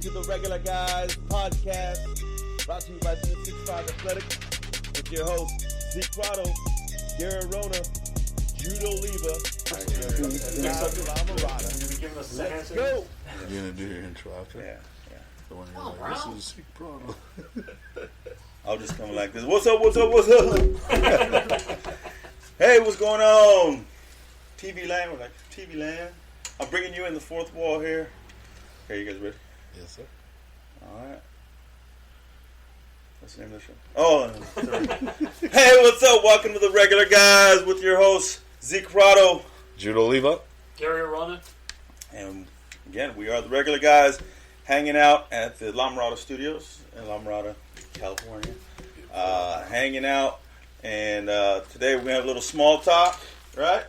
to the Regular Guys podcast, brought to you by 365 Athletics, with your hosts, Zeke Prado, Gary Rona, Jude Oliva, and Let's go! You're going to do your intro after? Yeah. So when you're like, this is Zeke Prado. I'll just come like this. What's up? Hey, what's going on? TV land, we're like, TV land. I'm bringing you in the fourth wall here. Okay, you guys ready? Yes, sir. All right. What's the name of the show? Oh, hey, what's up? Welcome to the Regular Guys with your hosts, Zeke Prado, Jude Oliva, Gary Rona. And again, we are the Regular Guys hanging out at the La Mirada Studios in La Mirada, California. Hanging out. And today we're going to have a little small talk, right?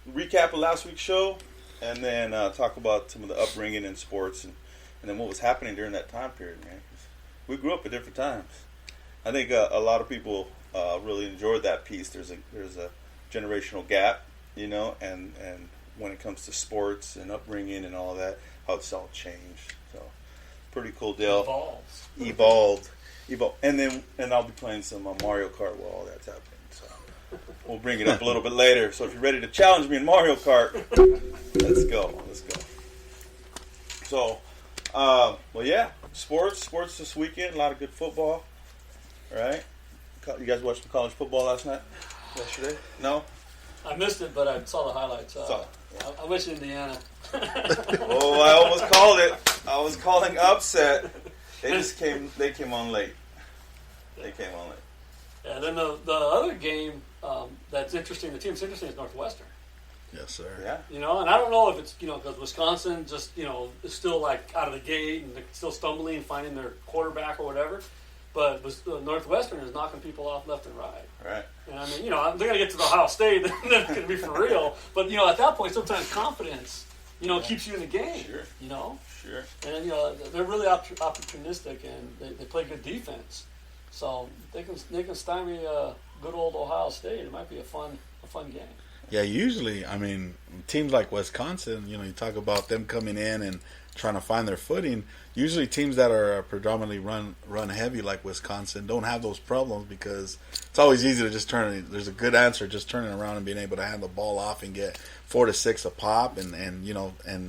Recap of last week's show. And then talk about some of the upbringing in sports and then what was happening during that time period, man. 'Cause we grew up at different times. I think a lot of people really enjoyed that piece. There's a generational gap, you know, and when it comes to sports and upbringing and all that, how it's all changed. So, pretty cool deal. Evolved. And I'll be playing some Mario Kart while all that's happening. So, we'll bring it up a little bit later. So, if you're ready to challenge me in Mario Kart, let's go. So, well, yeah, sports this weekend. A lot of good football, right? You guys watched the college football yesterday? No? I missed it, but I saw the highlights. I wish Indiana. Oh, I almost called it. I was calling upset. They came on late. Yeah, then the other game that's interesting, the team's interesting, is Northwestern. Yes, sir. Yeah. You know, and I don't know if it's, because Wisconsin just, is still like out of the gate and they're still stumbling, finding their quarterback or whatever. But Northwestern is knocking people off left and right. Right. And I mean, they're going to get to the Ohio State, then it's going to be for real. But, at that point, sometimes confidence, keeps you in the game. Sure. Sure. And, they're really opportunistic and they play good defense. So they can stymie good old Ohio State. It might be a fun game. Yeah, usually, I mean, teams like Wisconsin, you talk about them coming in and trying to find their footing. Usually teams that are predominantly run heavy like Wisconsin don't have those problems because it's always easy to just there's a good answer just turning around and being able to hand the ball off and get 4 to 6 a pop and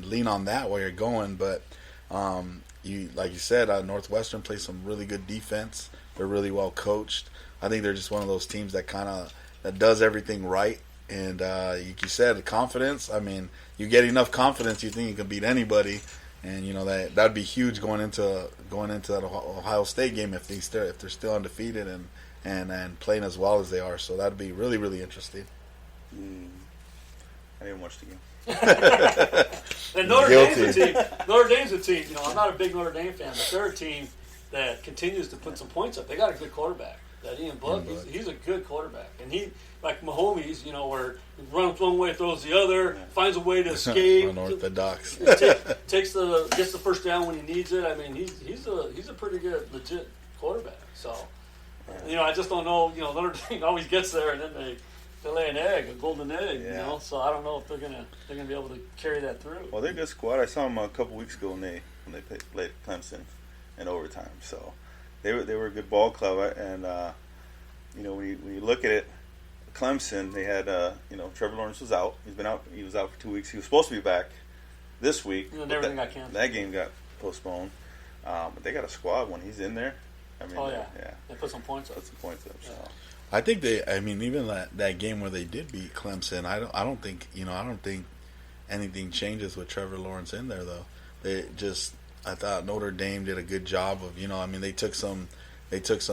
lean on that while you're going. But like you said, Northwestern plays some really good defense. They're really well coached. I think they're just one of those teams that that does everything right. And like you said, the confidence. I mean, you get enough confidence, you think you can beat anybody, and that'd be huge going into that Ohio State game if they're still undefeated and playing as well as they are. So that'd be really, really interesting. I didn't watch the game. And Notre Dame's a team. I'm not a big Notre Dame fan, but they're a team that continues to put some points up. They got a good quarterback. That Ian Book, he's a good quarterback. And he, like Mahomes, where he runs one way, throws the other, finds a way to escape. Unorthodox. Gets the first down when he needs it. I mean, he's a pretty good, legit quarterback. So, I just don't know. Notre Dame always gets there, and then they lay a golden egg. Yeah. So I don't know if they're gonna be able to carry that through. Well, they're a good squad. I saw them a couple weeks ago when they played Clemson in overtime. So. They were a good ball club, and when you look at it, Clemson, they had Trevor Lawrence was out. He was out for 2 weeks. He was supposed to be back this week. And everything got canceled. That game got postponed. But they got a squad when he's in there. I mean, they put some points up. So. I think even that game where they did beat Clemson, I don't think anything changes with Trevor Lawrence in there though. I thought Notre Dame did a good job of, they took some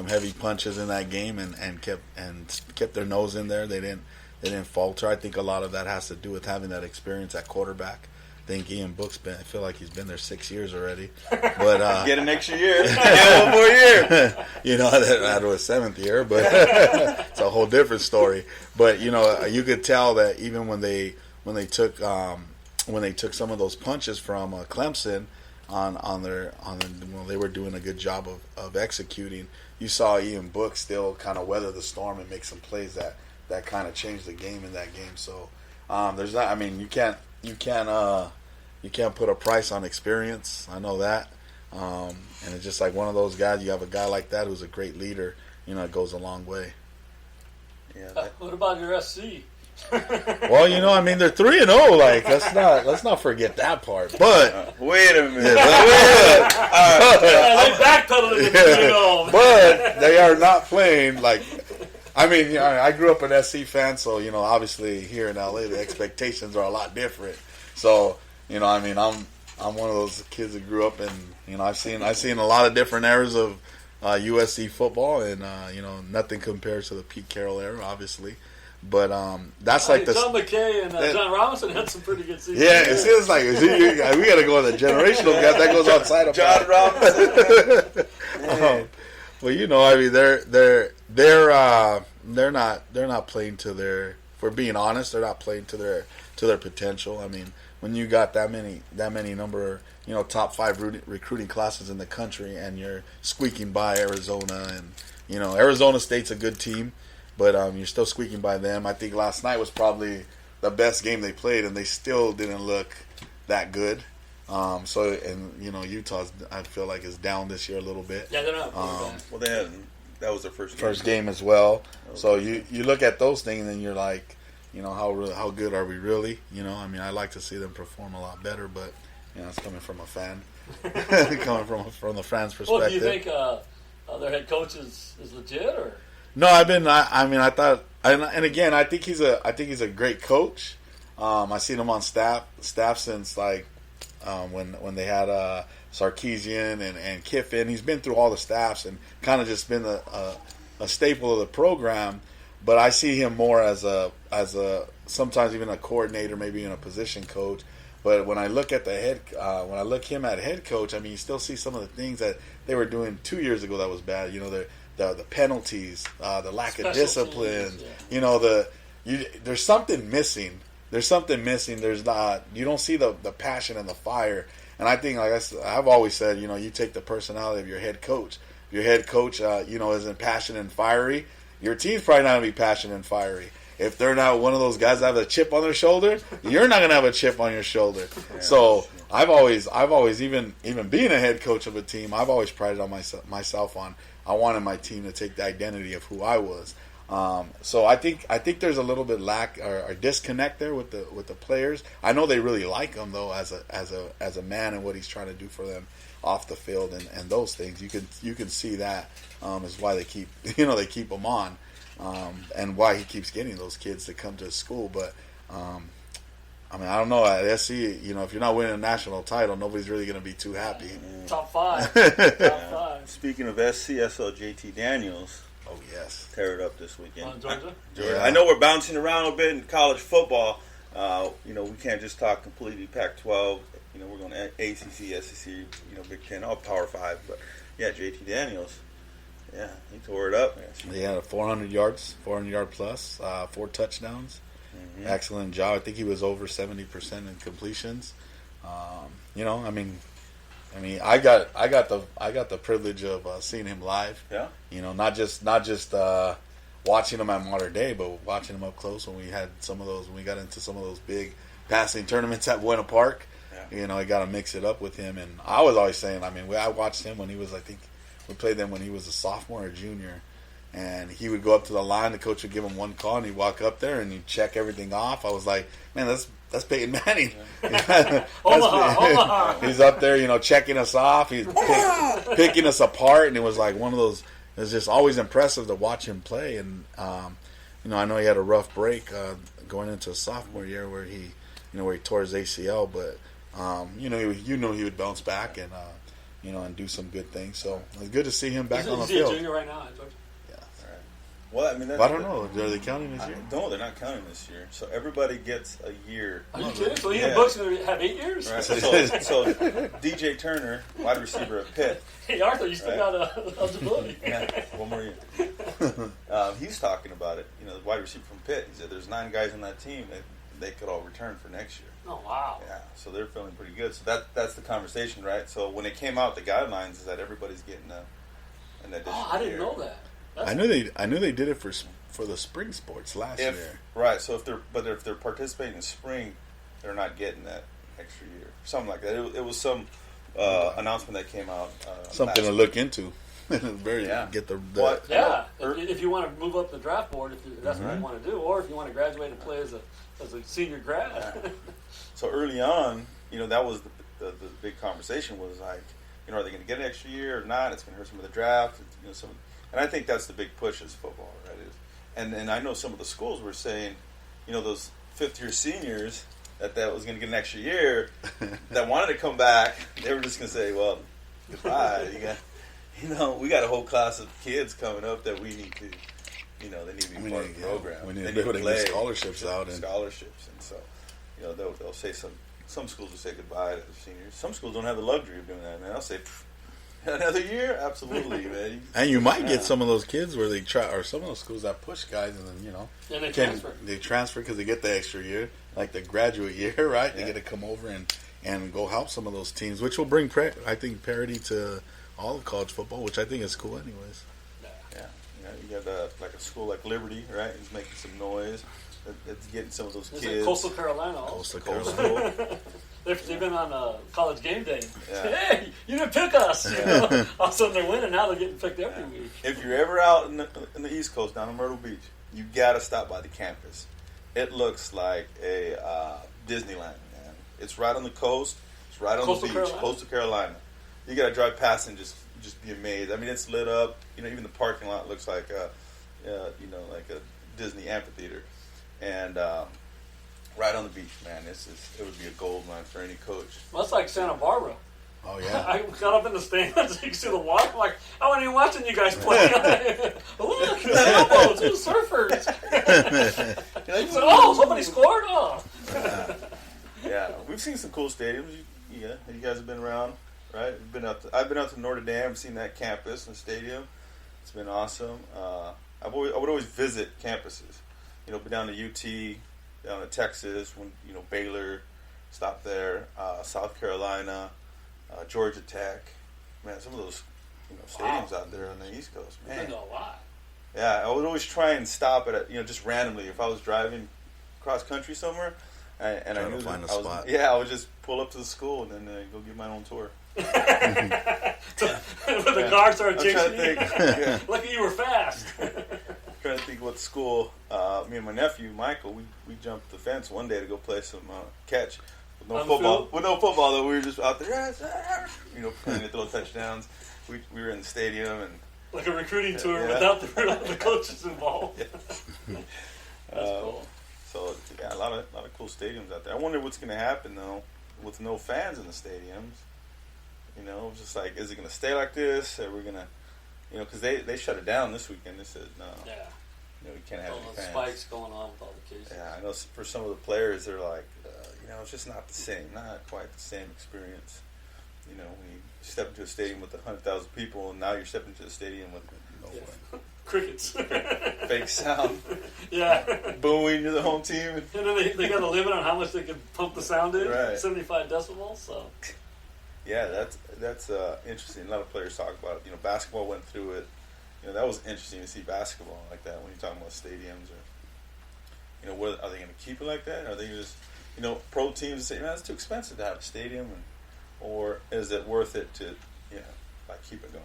heavy punches in that game and kept their nose in there. They didn't falter. I think a lot of that has to do with having that experience at quarterback. I think Ian Book's I feel like he's been there 6 years already. But get an extra year. Get one more year. That was 7th year, but it's a whole different story. But you could tell that even when they took some of those punches from Clemson. They were doing a good job of executing. You saw Ian Book still kind of weather the storm and make some plays that kind of changed the game in that game. So there's not. You can't put a price on experience. I know that. And it's just like one of those guys. You have a guy like that who's a great leader. It goes a long way. Yeah. What about your SC? Well, they're 3-0. Like, let's not forget that part. But wait a minute. They backpedaled to 3-0. But they are not playing like. I grew up an SC fan, so obviously here in LA the expectations are a lot different. So I'm one of those kids that grew up and I've seen a lot of different eras of USC football, and nothing compares to the Pete Carroll era, obviously. But that's like John McKay and John Robinson had some pretty good seasons. Yeah, it seems like we got to go on the generational gap that goes outside of John Robinson. they're not playing to their. For being honest, they're not playing to their potential. When you got that many number, top 5 recruiting classes in the country, and you're squeaking by Arizona, and Arizona State's a good team. But you're still squeaking by them. I think last night was probably the best game they played, and they still didn't look that good. Utah's, I feel like, is down this year a little bit. Yeah, they're not. Well, that was their first game as well. So you look at those things, and you're like, how good are we really? I like to see them perform a lot better, but it's coming from a fan, coming from the fan's perspective. Well, do you think their head coach is legit, or? No, I thought, and again, I think he's a great coach. I've seen him on staff since when they had Sarkisian and Kiffin. He's been through all the staffs and kind of just been a staple of the program. But I see him more as a sometimes even a coordinator, maybe even a position coach. But when I look at him at head coach, you still see some of the things that they were doing 2 years ago that was bad. The penalties, the lack Special of discipline. Teams, There's something missing. There's not. You don't see the passion and the fire. And I think, like I've always said, you take the personality of your head coach. If your head coach, isn't passionate and fiery, your team's probably not going to be passionate and fiery. If they're not one of those guys that have a chip on their shoulder, you're not going to have a chip on your shoulder. Yeah, so I've always even being a head coach of a team, I've always prided on myself on. I wanted my team to take the identity of who I was. So I think there's a little bit lack or disconnect there with the players. I know they really like him though as a man and what he's trying to do for them off the field and those things. You can see that is why they keep him on, and why he keeps getting those kids to come to his school. But I don't know. At SC, if you're not winning a national title, nobody's really going to be too happy. Top 5. Top 5. Speaking of SC, I saw JT Daniels. Oh, yes. Tear it up this weekend. Georgia? Yeah. I know we're bouncing around a bit in college football. We can't just talk completely Pac-12. We're going to ACC, SEC, Big Ten, all Power 5. But, yeah, JT Daniels. Yeah, he tore it up. He had 400 yards plus, 4 touchdowns. Mm-hmm. Excellent job. I think he was over 70% in completions. I got the privilege of seeing him live. Yeah. Not just watching him at Modern Day, but watching him up close when we got into some of those big passing tournaments at Buena Park. Yeah. I got to mix it up with him, and I was always saying, I watched him when he was, I think we played them when he was a sophomore or junior. And he would go up to the line. The coach would give him one call, and he'd walk up there and he'd check everything off. I was like, man, that's Peyton Manning. Omaha. He's up there, checking us off. He's picking us apart, and it was like one of those. It was just always impressive to watch him play. And I know he had a rough break going into his sophomore year where he tore his ACL, but he would bounce back and and do some good things. So it was good to see him back on the field. Is he a junior right now, George? Well, I don't know. Are they counting this year? No, they're not counting this year. So everybody gets a year. Are you kidding? So Ian Book's going to have 8 years? Right. So DJ Turner, wide receiver at Pitt. Hey, Arthur, you still got eligibility. Yeah, one more year. He's talking about it. The wide receiver from Pitt. He said there's 9 guys on that team that they could all return for next year. Oh, wow. Yeah, so they're feeling pretty good. So that's the conversation, right? So when it came out, the guidelines is that everybody's getting an additional year. I didn't know that. I knew they did it for the spring sports last year. Right. So if they're participating in spring, they're not getting that extra year. Something like that. It was some announcement that came out. Something to look into. Get the What? Yeah, if you want to move up the draft board, if that's what you want to do, or if you want to graduate and play as a senior grad. So early on, that was the big conversation was like, are they going to get an extra year or not? It's going to hurt some of the draft. And I think that's the big push is football, right? And I know some of the schools were saying, those fifth-year seniors that was going to get an extra year that wanted to come back, they were just going to say, well, goodbye. We got a whole class of kids coming up that we need to, they need to be part of the program. We need to be able to get scholarships out. Scholarships. And so, they'll say some schools will say goodbye to the seniors. Some schools don't have the luxury of doing that, man. They'll say, another year? Absolutely, man. And you might get some of those kids where they try, or some of those schools that push guys, and then and they transfer. They transfer because they get the extra year, like the graduate year, right? They get to come over and go help some of those teams, which will bring, I think, parity to all of college football, which I think is cool, anyways. Yeah. You got like a school like Liberty, right? It's making some noise. It's getting some of those kids. Coastal Carolina. Coastal Carolina. They've been on College Game Day. Yeah. Hey, you didn't pick us. Yeah. All of a sudden they're winning. Now they're getting picked every week. If you're ever out in the East Coast, down in Myrtle Beach, you got to stop by the campus. It looks like a Disneyland, man. It's right on the coast. It's right on the beach. Carolina. Coastal Carolina. You got to drive past and just be amazed. I mean, it's lit up. Even the parking lot looks like like a Disney amphitheater. And right on the beach, man. It would be a gold mine for any coach. Well, that's like Santa Barbara. Oh, yeah. I got up in the stands. You can see the water. I'm like, I wasn't even watching you guys play. Look, sailboats, the surfers. Somebody scored? Oh. Yeah, we've seen some cool stadiums. You guys have been around, right? I've been out to Notre Dame, seen that campus and stadium. It's been awesome. I would always visit campuses. Be down to UT, down to Texas, when Baylor, stopped there, South Carolina, Georgia Tech. Man, some of those stadiums out there on the East Coast. Man, Been to a lot. Yeah, I would always try and stop at it, just randomly if I was driving cross country somewhere, and I knew find a I spot. I would just pull up to the school and then go get my own tour. When the car started chasing you. Yeah. Lucky you were fast. Trying to think what school. Me and my nephew Michael, we jumped the fence one day to go play some catch with no football. Field? With no football, though, we were just out there, playing to throw touchdowns. We were in the stadium and Like a recruiting tour without the coaches involved. Yeah. That's cool. So a lot of cool stadiums out there. I wonder what's going to happen though with no fans in the stadiums. Just like, is it going to stay like this? Are we going to, because they shut it down this weekend. They said no. Yeah. We can't have All any the fans. spikes going on with all the cases. Yeah, I know for some of the players, they're like, it's just not the same, not quite the same experience. When you step into a stadium with 100,000 people, and now you're stepping into a stadium with Crickets. fake sound, booing to the home team. And then they got a limit on how much they can pump the sound in, Right. 75 decibels. So Yeah, that's interesting. A lot of players talk about it. Basketball went through it. That was interesting to see basketball like that when you're talking about stadiums or, are they going to keep it like that? Are they just, pro teams say, man, it's too expensive to have a stadium, or is it worth it to, keep it going?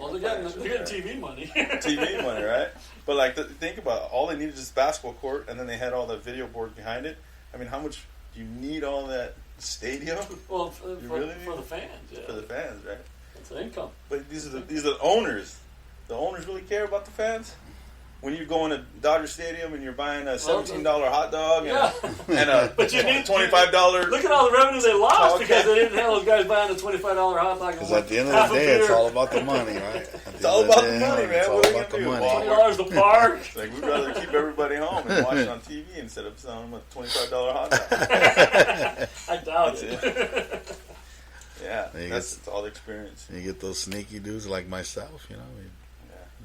well, they're getting TV money. TV money, right? But think about it. All they needed is just basketball court, and then they had all the video board behind it. I mean, how much do you need all that stadium? Well, for the fans, yeah. For the fans, right? It's the income. But these are the owners. The owners really care about the fans. When you go into Dodger Stadium and you're buying a $17 hot dog and a but you need $25. Look at all the revenue they lost because they didn't have those guys buying the $25 hot dog. Because at the end of the day, it's all about the money, right? It's all about the money, man. It's all What are about we the gonna money. do? $20 the park. It's like we'd rather keep everybody home and watch it on TV instead of selling them a $25 hot dog. I doubt it. Yeah, it's all the experience. You get those sneaky dudes like myself,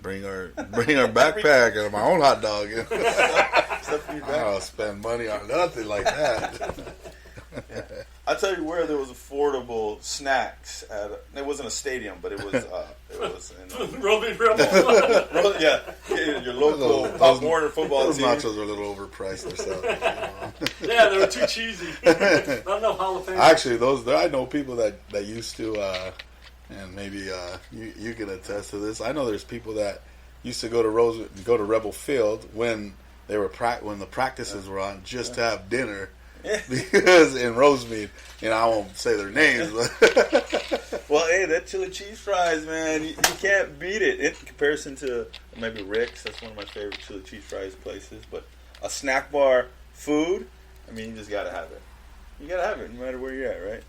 bring our backpack and my own hot dog. I don't spend money on nothing like that. I'll tell you where there was affordable snacks. It wasn't a stadium, but it It was, Roby Rebel. yeah, your local Pop Warner football Those team. nachos are a little overpriced themselves. Yeah, they were too cheesy. Not enough jalapenos. Actually, I know people that used to, and maybe you can attest to this. I know there's people that used to go to Rebel Field when they were when the practices were on just to have dinner. Because in Rosemead, I won't say their names, but well, hey, that chili cheese fries, man, you can't beat it in comparison to maybe Rick's. That's one of my favorite chili cheese fries places. But a snack bar food, I mean, you just gotta have it. You gotta have it no matter where you're at, right?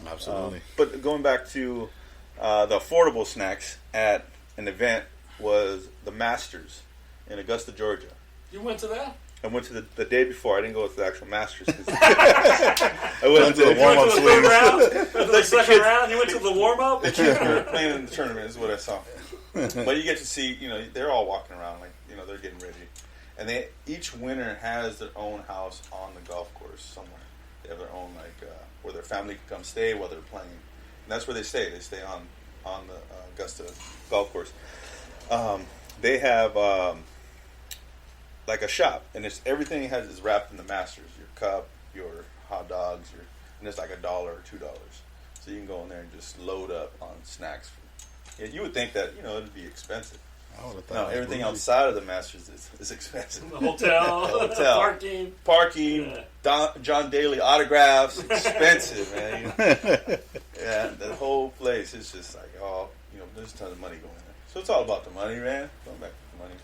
Absolutely. But going back to the affordable snacks at an event was the Masters in Augusta, Georgia. You went to that? I went to the day before. I didn't go to the actual Masters. I went to the warm-up swing. You went to the third round? The second round? You went to the warm-up? The kids were playing in the tournament is what I saw. But you get to see, they're all walking around like, they're getting ready. And each winner has their own house on the golf course somewhere. They have their own, where their family can come stay while they're playing. And that's where they stay. They stay on the Augusta golf course. They have... like a shop, and everything is wrapped in the Masters. Your cup, your hot dogs, and it's like $1 or $2. So you can go in there and just load up on snacks. You would think that it'd be expensive. I would have thought. No, everything outside of the Masters is expensive. The hotel, parking, John Daly autographs, expensive, man. Yeah, the whole place is just like there's tons of money going there. So it's all about the money, man. Going back to the money.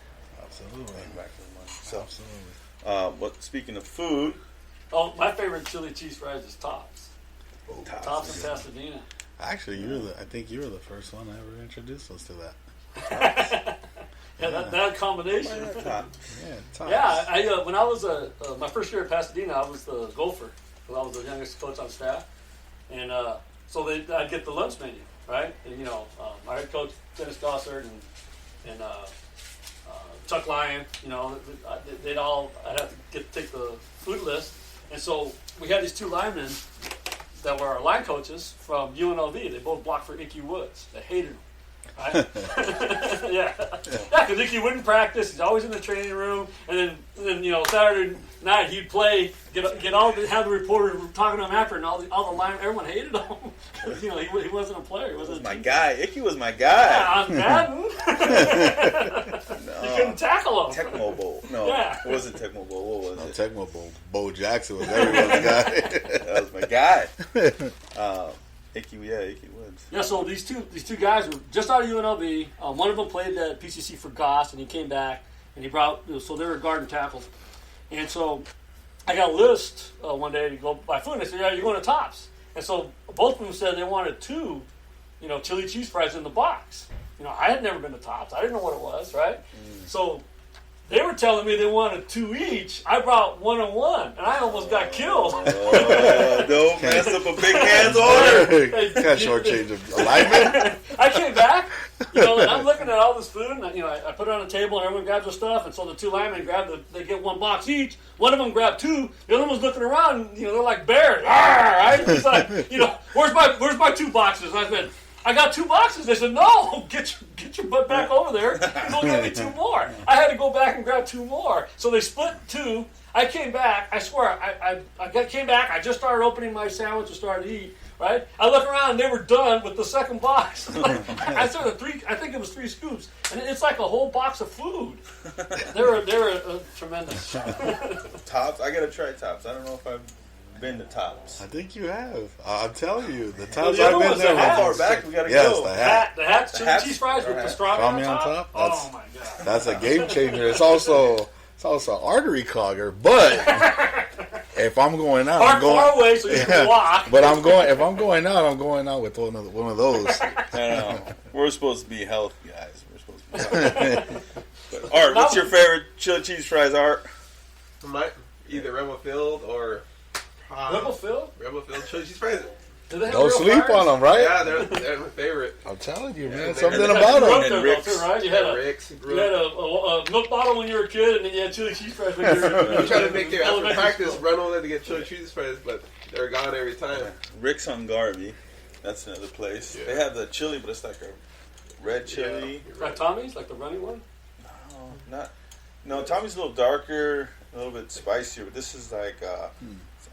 Absolutely. Going back to the money. So, Absolutely. But speaking of food, my favorite chili cheese fries is Tops. Tops in Pasadena. Actually, I think you were the first one that ever introduced us to that. That combination. Tops. Yeah, I when I was my first year at Pasadena, I was the gopher because I was the youngest coach on staff, and so I'd get the lunch menu, right? And my head coach Dennis Gossard and Chuck Lyon, I'd have to take the food list. And so we had these two linemen that were our line coaches from UNLV. They both blocked for Icky Woods. They hated him. Right? Yeah, because Icky wouldn't practice. He's always in the training room. And then Saturday night he'd play, have the reporter talking to him after, and all the linemen, everyone hated him. He wasn't a player. He wasn't my guy. Icky was my guy. Yeah, on Madden. You couldn't tackle him. Tecmo Bowl. No, it wasn't Tecmo Bowl. What was it? Tecmo Bowl. Bo Jackson was everyone's guy. That was my guy. Icky Woods. Yeah, so these two guys were just out of UNLV. One of them played at PCC for Goss, and he came back, and he brought, so they were guard and tackles. And so I got a list one day to go buy food, and I said, you're going to Tops. And so both of them said they wanted 2, chili cheese fries in the box. I had never been to Tops. I didn't know what it was, right? So they were telling me they wanted 2 each. I brought 1 and 1, and I almost got killed. Don't mess up a big man's order. Can't shortchange a lineman. I came back, and I'm looking at all this food, and I put it on the table, and everyone grabs their stuff, and so the 2 linemen they get 1 box each. One of them grabbed 2. The other one's looking around, and they're like bears. Right? It's like, where's my 2 boxes? And I said, I got 2 boxes. They said, no, get your butt back over there and go get me 2 more. I had to go back and grab 2 more. So they split 2. I came back. I swear, I came back. I just started opening my sandwich and started to eat. Right? I look around and they were done with the second box. I started 3. I think it was 3 scoops, and it's like a whole box of food. They were tremendous. Tops. I gotta try Tops. I don't know if I've been to Tops. I think you have. I'm telling you, the Tops the I've other been one's there. the How hats. far back we gotta Yes, go? the hat. The hats, chili hats? cheese fries with the Alright. strawberry on top. That's- Oh my god. That's a game changer. It's also an artery clogger, but if I'm going out, Park I'm going far away so you can walk. But if I'm going out, I'm going out with one of those. I know. We're supposed to be healthy guys. We're supposed to be healthy. But, Art, what's your favorite chili cheese fries, Art? Either Rebel Field or Rebel Field? Rebel Field chili cheese fries. Do they have Don't real sleep fries? on them, right? Yeah, they're my favorite. I'm telling you, man, Yeah, something they're- about You grew up them. there, Rick's. though, too, right? You had Rick's. a milk bottle when you were a kid, and then you had chili cheese fries when you were We try to make their after elementary practice school. run over there to get chili cheese fries, but they're gone every time. Rick's on Garvey. That's another place. Yeah. They have the chili, but it's like a red chili. Like Tommy's, like the running one. No, Tommy's a little darker, a little bit spicier. But this is like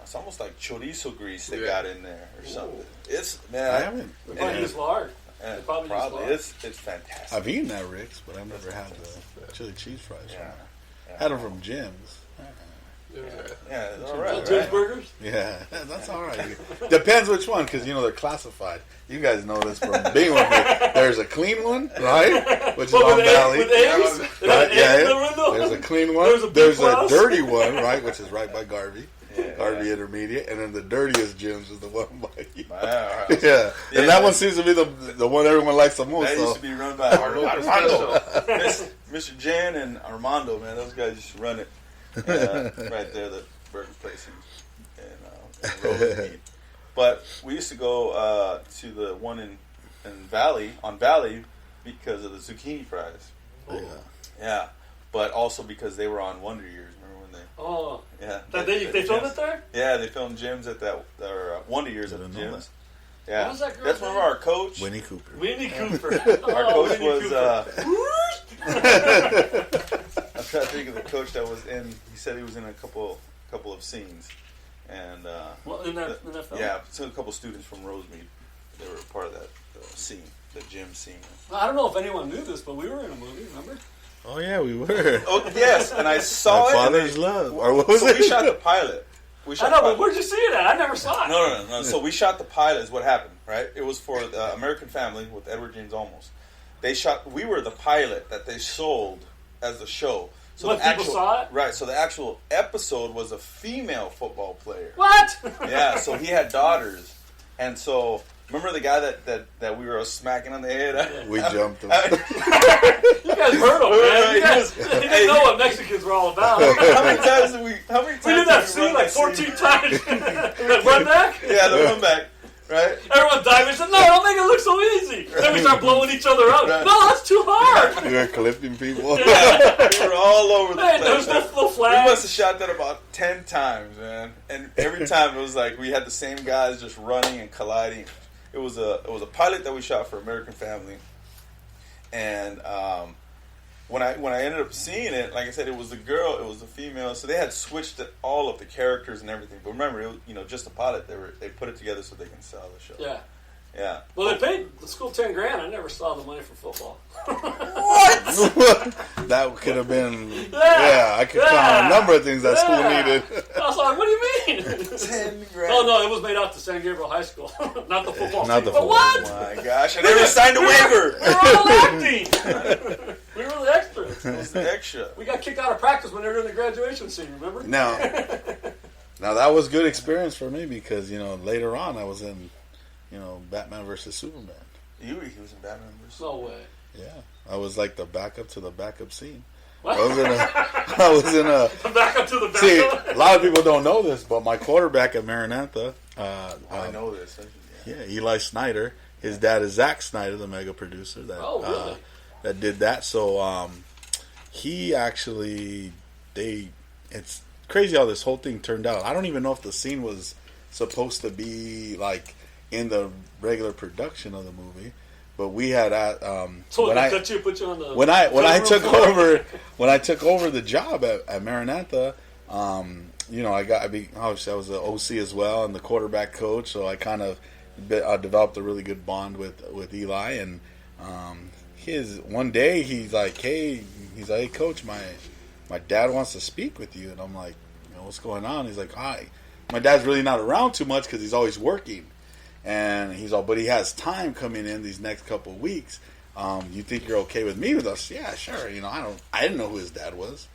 it's almost like chorizo grease they got in there or something. It's I haven't. They probably use lard. Probably it's fantastic. I've eaten at Rick's, but I've never had the chili cheese fries. Yeah. Had them from Jim's. Yeah, it's all right. Jim's Burgers. Yeah, that's all right. Depends which one, because they're classified. You guys know this from being with me. There's a clean one, right, which is on Valley. With eggs? Right, In the window? There's a clean one. There's a dirty one, right, which is right by Garvey. Garvey Intermediate, and then the dirtiest Jim's is the one by you. Yeah, and that one seems to be the one everyone likes the most. That used to be run by Armando. Mr. Jan and Armando, man, those guys used to run it right there, the burger place in Rosemead. But we used to go to the one in Valley, on Valley, because of the zucchini fries. Yeah, but also because they were on Wonder Years. Oh, yeah. They filmed it there? Yeah, they filmed Jim's at that, or Wonder Years at the Jim's. Yeah, what was that girl's that's one of our coach. Winnie Cooper. Our coach was. I'm trying to think of the coach that was in. He said he was in a couple of scenes, and in that film? Yeah, so a couple students from Rosemead, they were part of that scene, the gym scene. I don't know if anyone knew this, but we were in a movie. Remember? Oh yeah, we were. Oh yes, and I saw it. Father's Love. Or what was so it? We shot the pilot. But where'd you see it at? I never saw it. No. So we shot the pilot. Is what happened, right? It was for the American Family with Edward James Olmos. We were the pilot that they sold as the show. So What, people saw it? Right. So the actual episode was a female football player. What? Yeah. So he had daughters, and so. Remember the guy that we were smacking on the head? We jumped him. You guys heard him, man. You didn't know what Mexicans were all about. How many times did we did that scene like 14 times. The run back? Yeah, the run back. Right? Everyone dived and said, no, don't make it look so easy. Then we start blowing each other up. Right. No, that's too hard. You were clipping people. Yeah. We were all over the place. There was no flag. We must have shot that about 10 times, man. And every time it was like we had the same guys just running and colliding. It was a pilot that we shot for American Family, and when I ended up seeing it, like I said, it was a girl, it was a female, so they had switched all of the characters and everything. But remember, it was, just a pilot. They put it together so they can sell the show. Yeah. Yeah. Well, they paid the school $10,000. I never saw the money for football. What? That could have been. Yeah, I could count a number of things that school needed. I was like, what do you mean? $10,000. Oh no, it was made out to San Gabriel High School, not the football Not team. the But football. what? Oh my gosh! I never signed a waiver. We were all acting. We were the extras. It was the extra. We got kicked out of practice when they were doing the graduation scene. Remember? Now that was good experience for me because later on I was in Batman versus Superman. He was in Batman vs. No way. Yeah, I was like the backup to the backup scene. What? I was in a back up to the back. See, a lot of people don't know this, but my quarterback at Maranatha, I know this. yeah, Eli Snyder. His dad is Zack Snyder, the mega producer that did that. So he actually it's crazy how this whole thing turned out. I don't even know if the scene was supposed to be like in the regular production of the movie, but we had so when I put you on the when I took over the job at Maranatha, obviously I was the OC as well and the quarterback coach, so I kind of developed a really good bond with Eli. And one day he's like, hey, coach, my dad wants to speak with you. And I'm like, what's going on? He's like, hi. My dad's really not around too much because he's always working. And he's all, but he has time coming in these next couple of weeks. You think you're okay with me with us? Yeah, sure. I didn't know who his dad was.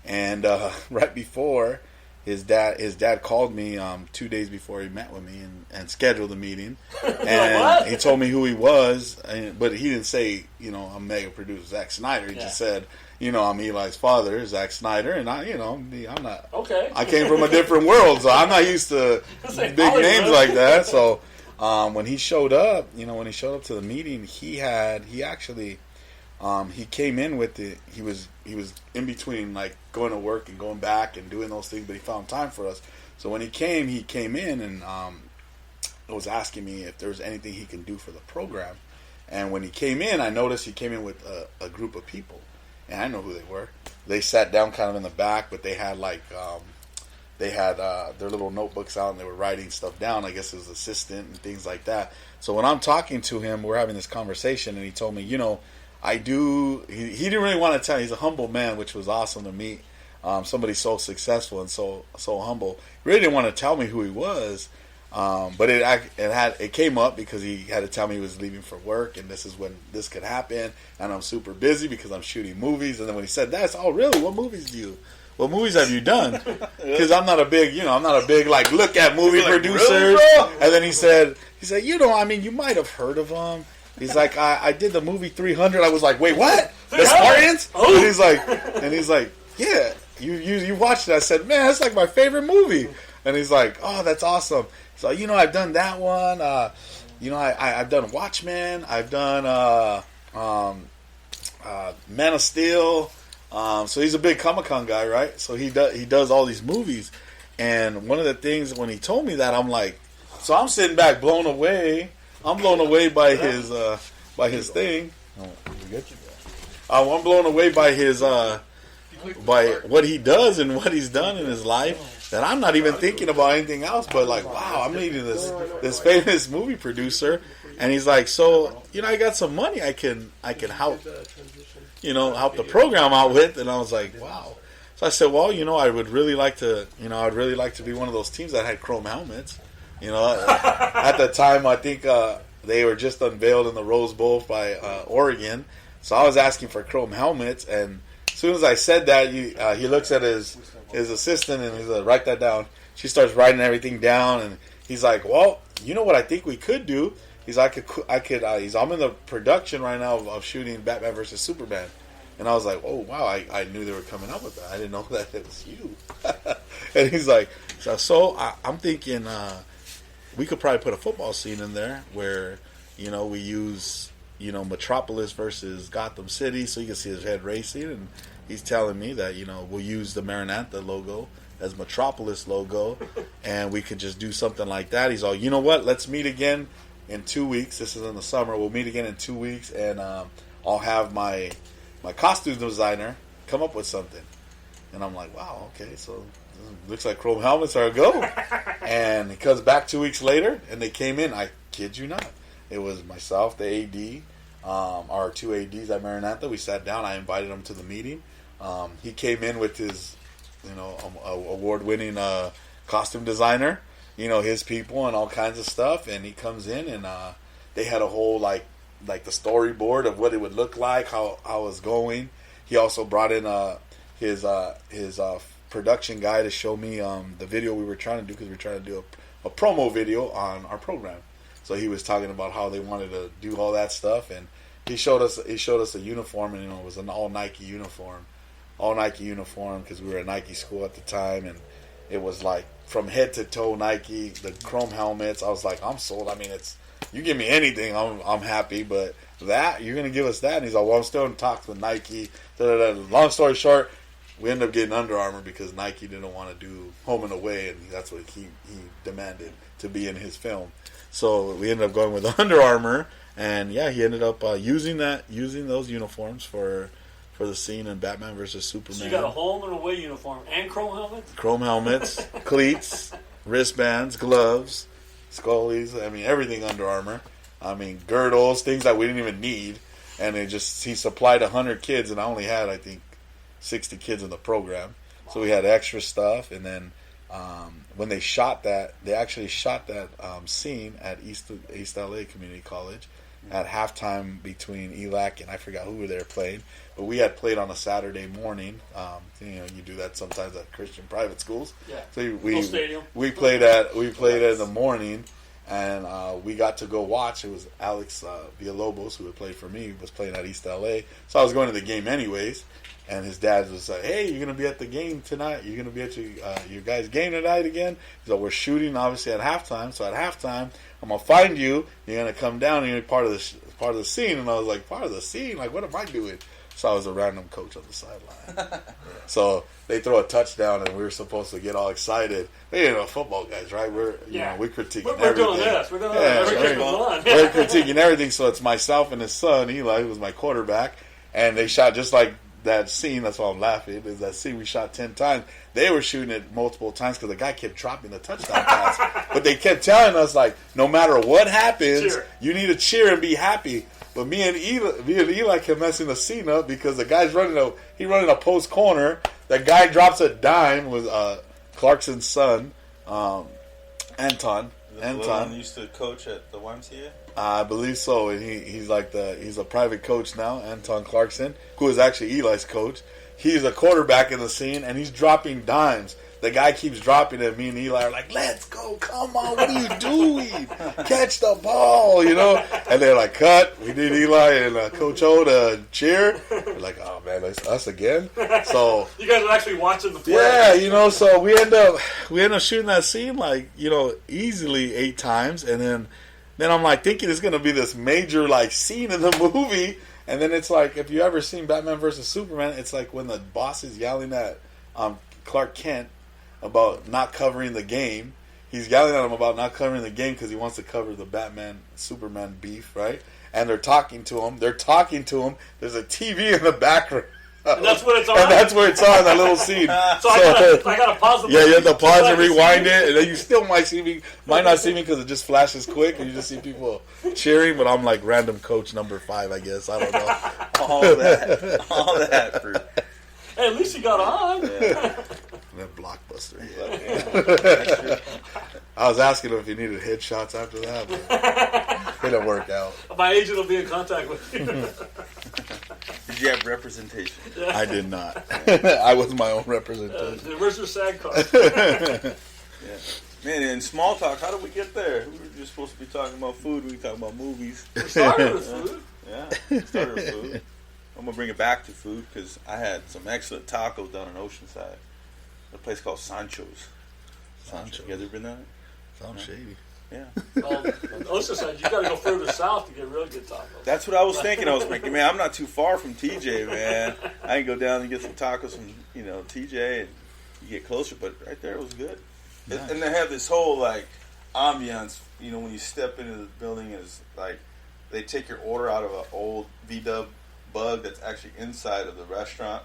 And right before his dad called me 2 days before he met with me and scheduled a meeting. And he told me who he was, but he didn't say, I'm mega producer Zack Snyder. He just said, I'm Eli's father, Zack Snyder, and I'm not. Okay. I came from a different world, so I'm not used to big names like that. So when he showed up, to the meeting, he came in with it. He was in between like going to work and going back and doing those things, but he found time for us. So when he came in and was asking me if there was anything he can do for the program. And when he came in, I noticed he came in with a group of people, and I know who they were. They sat down kind of in the back, but they had like their little notebooks out, and they were writing stuff down. I guess his assistant and things like that. So when I'm talking to him, we're having this conversation, and he told me, I do. He didn't really want to tell. He's a humble man, which was awesome to meet. Somebody so successful and so humble. He really didn't want to tell me who he was, but it came up because he had to tell me he was leaving for work, and this is when this could happen. And I'm super busy because I'm shooting movies. And then when he said that, oh really? What movies have you done? Because I'm not a big like look at movie producers. Really, and then he said, you might have heard of them. He's like, I did the movie 300. I was like, wait, what? The Spartans? Oh. And he's like, yeah, you watched it. I said, man, that's like my favorite movie. And he's like, oh, that's awesome. So I've done that one. I've done Watchmen. I've done Man of Steel. So he's a big Comic-Con guy, right? So he does all these movies. And one of the things when he told me that, I'm like, so I'm sitting back blown away. I'm blown away by his thing. I'm blown away by his by what he does and what he's done in his life. That I'm not even thinking about anything else. But like, wow, I'm meeting this famous movie producer, and he's like, so I got some money I can help help the program out with. And I was like, wow. So I said, well, I would really like to be one of those teams that had chrome helmets. At the time, I think they were just unveiled in the Rose Bowl by Oregon. So I was asking for chrome helmets, and as soon as I said that, he looks at his assistant and he's like, write that down. She starts writing everything down, and he's like, well, what I think we could do? He's like, I'm in the production right now of shooting Batman versus Superman. And I was like, oh, wow, I knew they were coming up with that. I didn't know that it was you. And he's like, so I'm thinking we could probably put a football scene in there where, we use, Metropolis versus Gotham City, so you can see his head racing. And he's telling me that, we'll use the Maranatha logo as Metropolis logo, and we could just do something like that. He's all, you know what, let's meet again in 2 weeks. This is in the summer. We'll meet again in 2 weeks, and I'll have my costume designer come up with something. And I'm like, wow, okay, so looks like chrome helmets are a go. And he comes back 2 weeks later, and they came in. I kid you not. It was myself, the AD, our two ADs at Maranatha. We sat down. I invited him to the meeting. He came in with his, award-winning costume designer, his people and all kinds of stuff. And he comes in, and they had a whole, like the storyboard of what it would look like, how it was going. He also brought in his production guy to show me the video we were trying to do, because we were trying to do a promo video on our program. So he was talking about how they wanted to do all that stuff, and he showed us a uniform, and it was an all Nike uniform because we were a Nike school at the time, and it was like from head to toe Nike, the chrome helmets. I was like, I'm sold. I mean, you give me anything, I'm happy, but that you're gonna give us that? And he's like, well, I'm still in talks with Nike. Long story short, we ended up getting Under Armour because Nike didn't want to do home and away, and that's what he demanded to be in his film. So we ended up going with Under Armour, and yeah, he ended up using those uniforms for the scene in Batman versus Superman. So you got a home and away uniform and chrome helmets? Chrome helmets, cleats, wristbands, gloves, scullies. I mean, everything Under Armour. I mean, girdles, things that we didn't even need. And he supplied 100 kids, and I only had, I think, 60 kids in the program. So we had extra stuff. And then when they shot that, they actually shot that scene at East LA Community College at halftime between ELAC and I forgot who they were playing. But we had played on a Saturday morning. You do that sometimes at Christian private schools. Yeah. So we played in the morning, and we got to go watch. It was Alex Villalobos, who had played for me, was playing at East LA. So I was going to the game anyways. And his dad was like, hey, you're going to be at the game tonight? You're going to be at your guys' game tonight again? So we're shooting, obviously, at halftime. So at halftime, I'm going to find you. You're going to come down and you're part of the scene. And I was like, part of the scene? Like, what am I doing? So I was a random coach on the sideline. So they throw a touchdown, and we were supposed to get all excited. We ain't no football guys, right? We're we critiquing we're everything. Doing this. We're doing this. We're critiquing everything. So it's myself and his son Eli, who was my quarterback, and they shot just like that scene. That's why I'm laughing. Is that scene we shot 10 times? They were shooting it multiple times because the guy kept dropping the touchdown pass. But they kept telling us like, no matter what happens, you need to cheer and be happy. But me and Eli kept messing the scene up because the guy's running a post corner. That guy drops a dime with Clarkson's son, Anton. Anton used to coach at the YMCA. I believe so, and he's a private coach now, Anton Clarkson, who is actually Eli's coach. He's a quarterback in the scene, and he's dropping dimes. The guy keeps dropping it. Me and Eli are like, "Let's go! Come on! What are you doing? Catch the ball!" And they're like, "Cut!" We need Eli and Coach O to cheer. We're like, "Oh man, it's us again." So you guys are actually watching the play. Yeah, so we end up shooting that scene like easily 8 times, and then I'm like thinking it's gonna be this major like scene in the movie, and then it's like if you ever seen Batman versus Superman, it's like when the boss is yelling at Clark Kent about not covering the game. He's yelling at him about not covering the game because he wants to cover the Batman-Superman beef, right? And they're talking to him. There's a TV in the background. And that's what it's on? And that's where it's on, that little scene. So I got to pause the Yeah, you have to pause and rewind it. And then you still might not see me because it just flashes quick and you just see people cheering. But I'm like random coach number 5, I guess. I don't know. all that for... Hey, at least you got on. Yeah. That blockbuster. Yeah. I was asking him if he needed headshots after that, but it didn't work out. My agent will be in contact with you. Did you have representation? I did not. I was my own representation. Where's your SAG card? Yeah. Man, in small talk, how did we get there? We were just supposed to be talking about food. We were talking about movies. We started with food. Yeah, started with food. I'm going to bring it back to food because I had some excellent tacos down in Oceanside. A place called Sancho's. You guys ever been there? Sounds shady. Yeah. Oceanside, you got to go further south to get really good tacos. That's what I was thinking. I was thinking, man, I'm not too far from TJ, man. I can go down and get some tacos from, TJ and you get closer. But right there, it was good. Nice. And they have this whole, like, ambiance, when you step into the building, is like they take your order out of an old V-dub bug that's actually inside of the restaurant.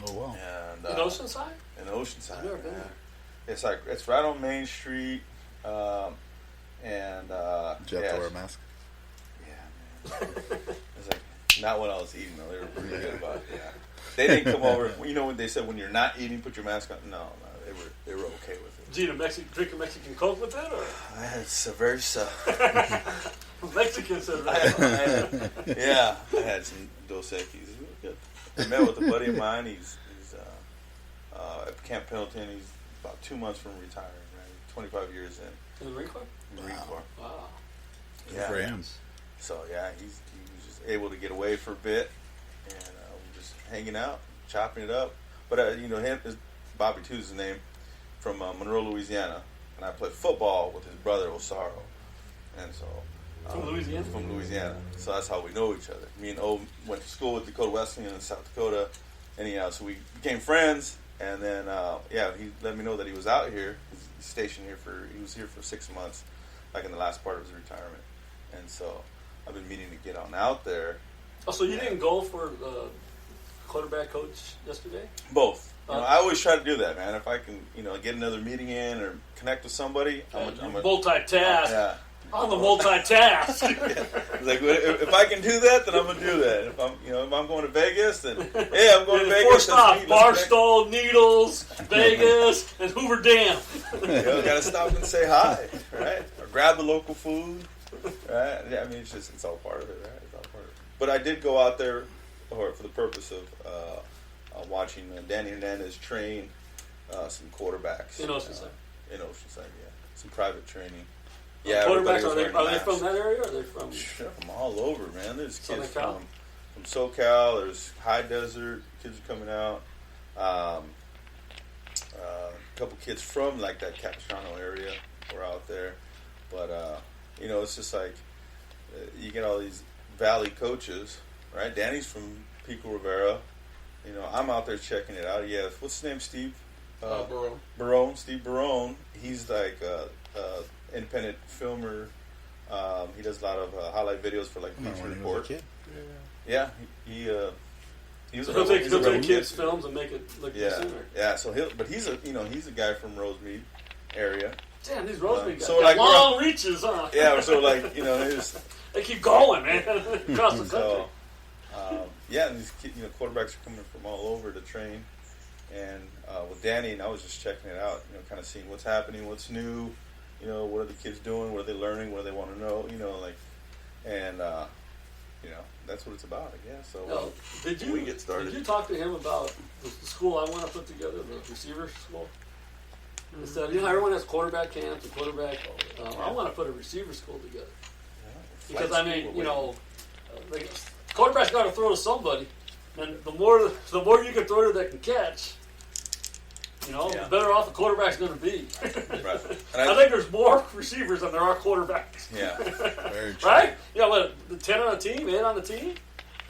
Oh, wow. In And, Oceanside? In Oceanside. I've never been there. It's right on Main Street. Did you have to wear a mask? Yeah, man. It's like not what I was eating though. They were pretty good about it. Yeah. They didn't come over. When they said when you're not eating, put your mask on. No, they were okay with it. Did you drink a Mexican Coke with that, or? I had Cerveza. Mexican Cerveza. I had some Dos Equis. It was really good. I met with a buddy of mine. He's at Camp Pendleton. He's about 2 months from retiring. Right? 25 years in. In the Marine Corps? In the Marine Corps. Wow. Good for him. So he was just able to get away for a bit, and we're just hanging out, chopping it up. But him is Bobby too is his name, from Monroe, Louisiana, and I played football with his brother Osaro, and so from Louisiana. From Louisiana, so that's how we know each other. Me and O went to school with Dakota Wesleyan in South Dakota. Anyhow, so we became friends, and then he let me know that he was out here. He's stationed here he was here for 6 months, like in the last part of his retirement, and so I've been meaning to get on out there. Oh, so you didn't go for the quarterback coach yesterday? Both. I always try to do that, man. If I can, get another meeting in or connect with somebody, I'm multitask. Yeah. On the multitask. It's like if I can do that, then I'm gonna do that. If I'm going to Vegas, then I'm going to Vegas. 4 stops: Barstow, Needles, Vegas, and Hoover Dam. Gotta stop and say hi, right? Or grab the local food, right? Yeah, I mean, it's all part of it, right? It's all part of it. But I did go out there for the purpose of watching Danny Hernandez train some quarterbacks in Oceanside. Some private training. Yeah, quarterbacks, are they from that area, or are they from? Sure, from all over, man. There's kids from SoCal. There's High Desert. Kids are coming out. A couple kids from like that Capistrano area were out there. But it's just like you get all these Valley coaches, right? Danny's from Pico Rivera. You know, I'm out there checking it out. Yes, what's his name? Steve Barone. Steve Barone. He's like independent filmer. He does a lot of highlight videos for like Beach When he was a Report. kid. Yeah, he was He'll take rebel kids' kid. films and make it look similar. Yeah. So he's a guy from Rosemead area. Damn, these Rosemead guys so, got like, long reaches, huh? Yeah, so like his. They keep going, man, across the country. So, and these quarterbacks are coming from all over to train. And with Danny, and I was just checking it out, kind of seeing what's happening, what's new, what are the kids doing, what are they learning, what do they want to know, and that's what it's about, I guess. So we get started. Did you talk to him about the school I want to put together, the receiver school? Instead, everyone has quarterback camps and quarterback. I want to put a receiver school together. Because like, quarterback's got to throw to somebody, and the more you can throw to that can catch, the better off the quarterback's going to be. Right. I think there's more receivers than there are quarterbacks. Yeah, Very true. Right? Yeah, what, 10 on the team, 8 on the team,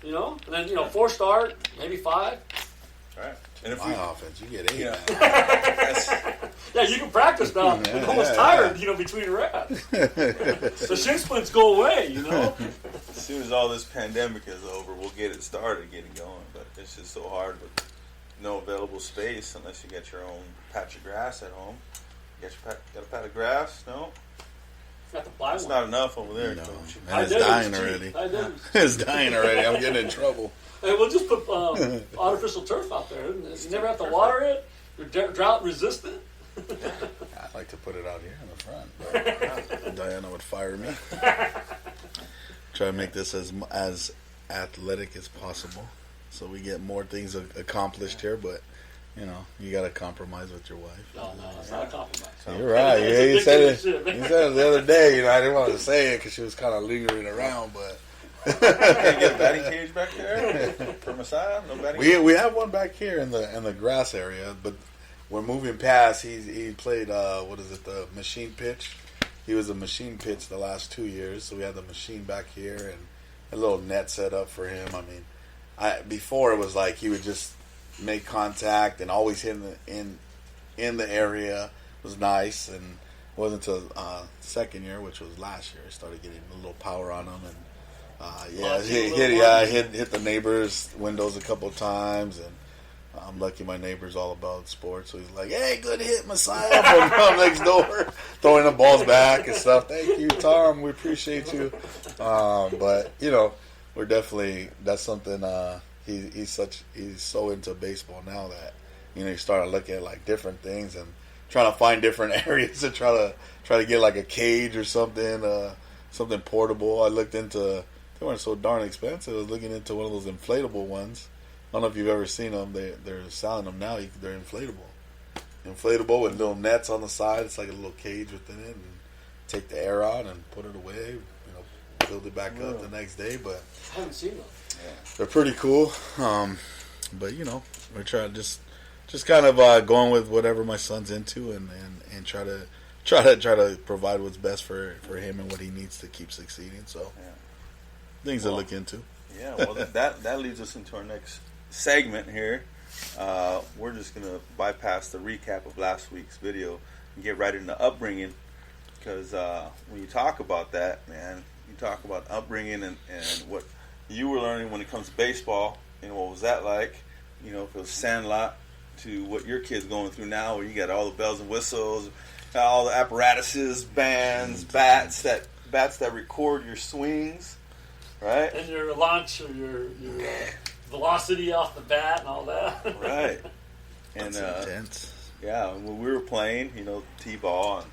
and then 4 start, maybe 5. right. And if My offense, you get 8. Yeah, you can practice now. You're almost tired, between reps. The shin splints go away, As soon as all this pandemic is over, we'll get it started, get it going. But it's just so hard with no available space unless you get your own patch of grass at home. Got a patch of grass? No, Got to buy it's one. not enough over there. No, Coach. and it's dying already. It's dying already. I'm getting in trouble. Hey, we'll just put artificial turf out there. You never have to water it. You're drought resistant. I'd like to put it out here in the front, but Diana would fire me. Try to make this as athletic as possible, so we get more things accomplished here. But you got to compromise with your wife. No, it's not a compromise. You're right. Yeah, you said it. Shit, You said it the other day. I didn't want to say it because she was kind of lingering around, but. Can't get a batting cage back there for Messiah. No batting cage. We have one back here in the grass area, but we're moving past. He played the machine pitch. He was a machine pitch the last 2 years, so we had the machine back here and a little net set up for him. I mean, before it was like he would just make contact and always hit in the area. It was nice, and it wasn't until second year, which was last year, I started getting a little power on him and. Hit the neighbors' windows a couple times, and I'm lucky my neighbor's all about sports, so he's like, "Hey, good hit, Messiah," from next door, throwing the balls back and stuff. Thank you, Tom. We appreciate you. But we're definitely that's something. He's so into baseball now that he's starting to look at like different things and trying to find different areas to try to get like a cage or something, something portable. I looked into. They weren't so darn expensive. I was looking into one of those inflatable ones. I don't know if you've ever seen them. They're selling them now. They're inflatable with little nets on the side. It's like a little cage within it, and take the air out and put it away. Build it back up the next day. But I haven't seen them. they're pretty cool. But we're trying just kind of going with whatever my son's into, and try to provide what's best for him and what he needs to keep succeeding. So. Yeah. Things to look into. Yeah, well, that leads us into our next segment here. We're just going to bypass the recap of last week's video and get right into upbringing, because when you talk about that, man, you talk about upbringing and what you were learning when it comes to baseball. What was that like? If it was Sandlot to what your kid's going through now, where you got all the bells and whistles, all the apparatuses, bands, bats that record your swings. Right. And your launch or your velocity off the bat and all that. Right. And that's intense. Yeah, when we were playing, T-ball,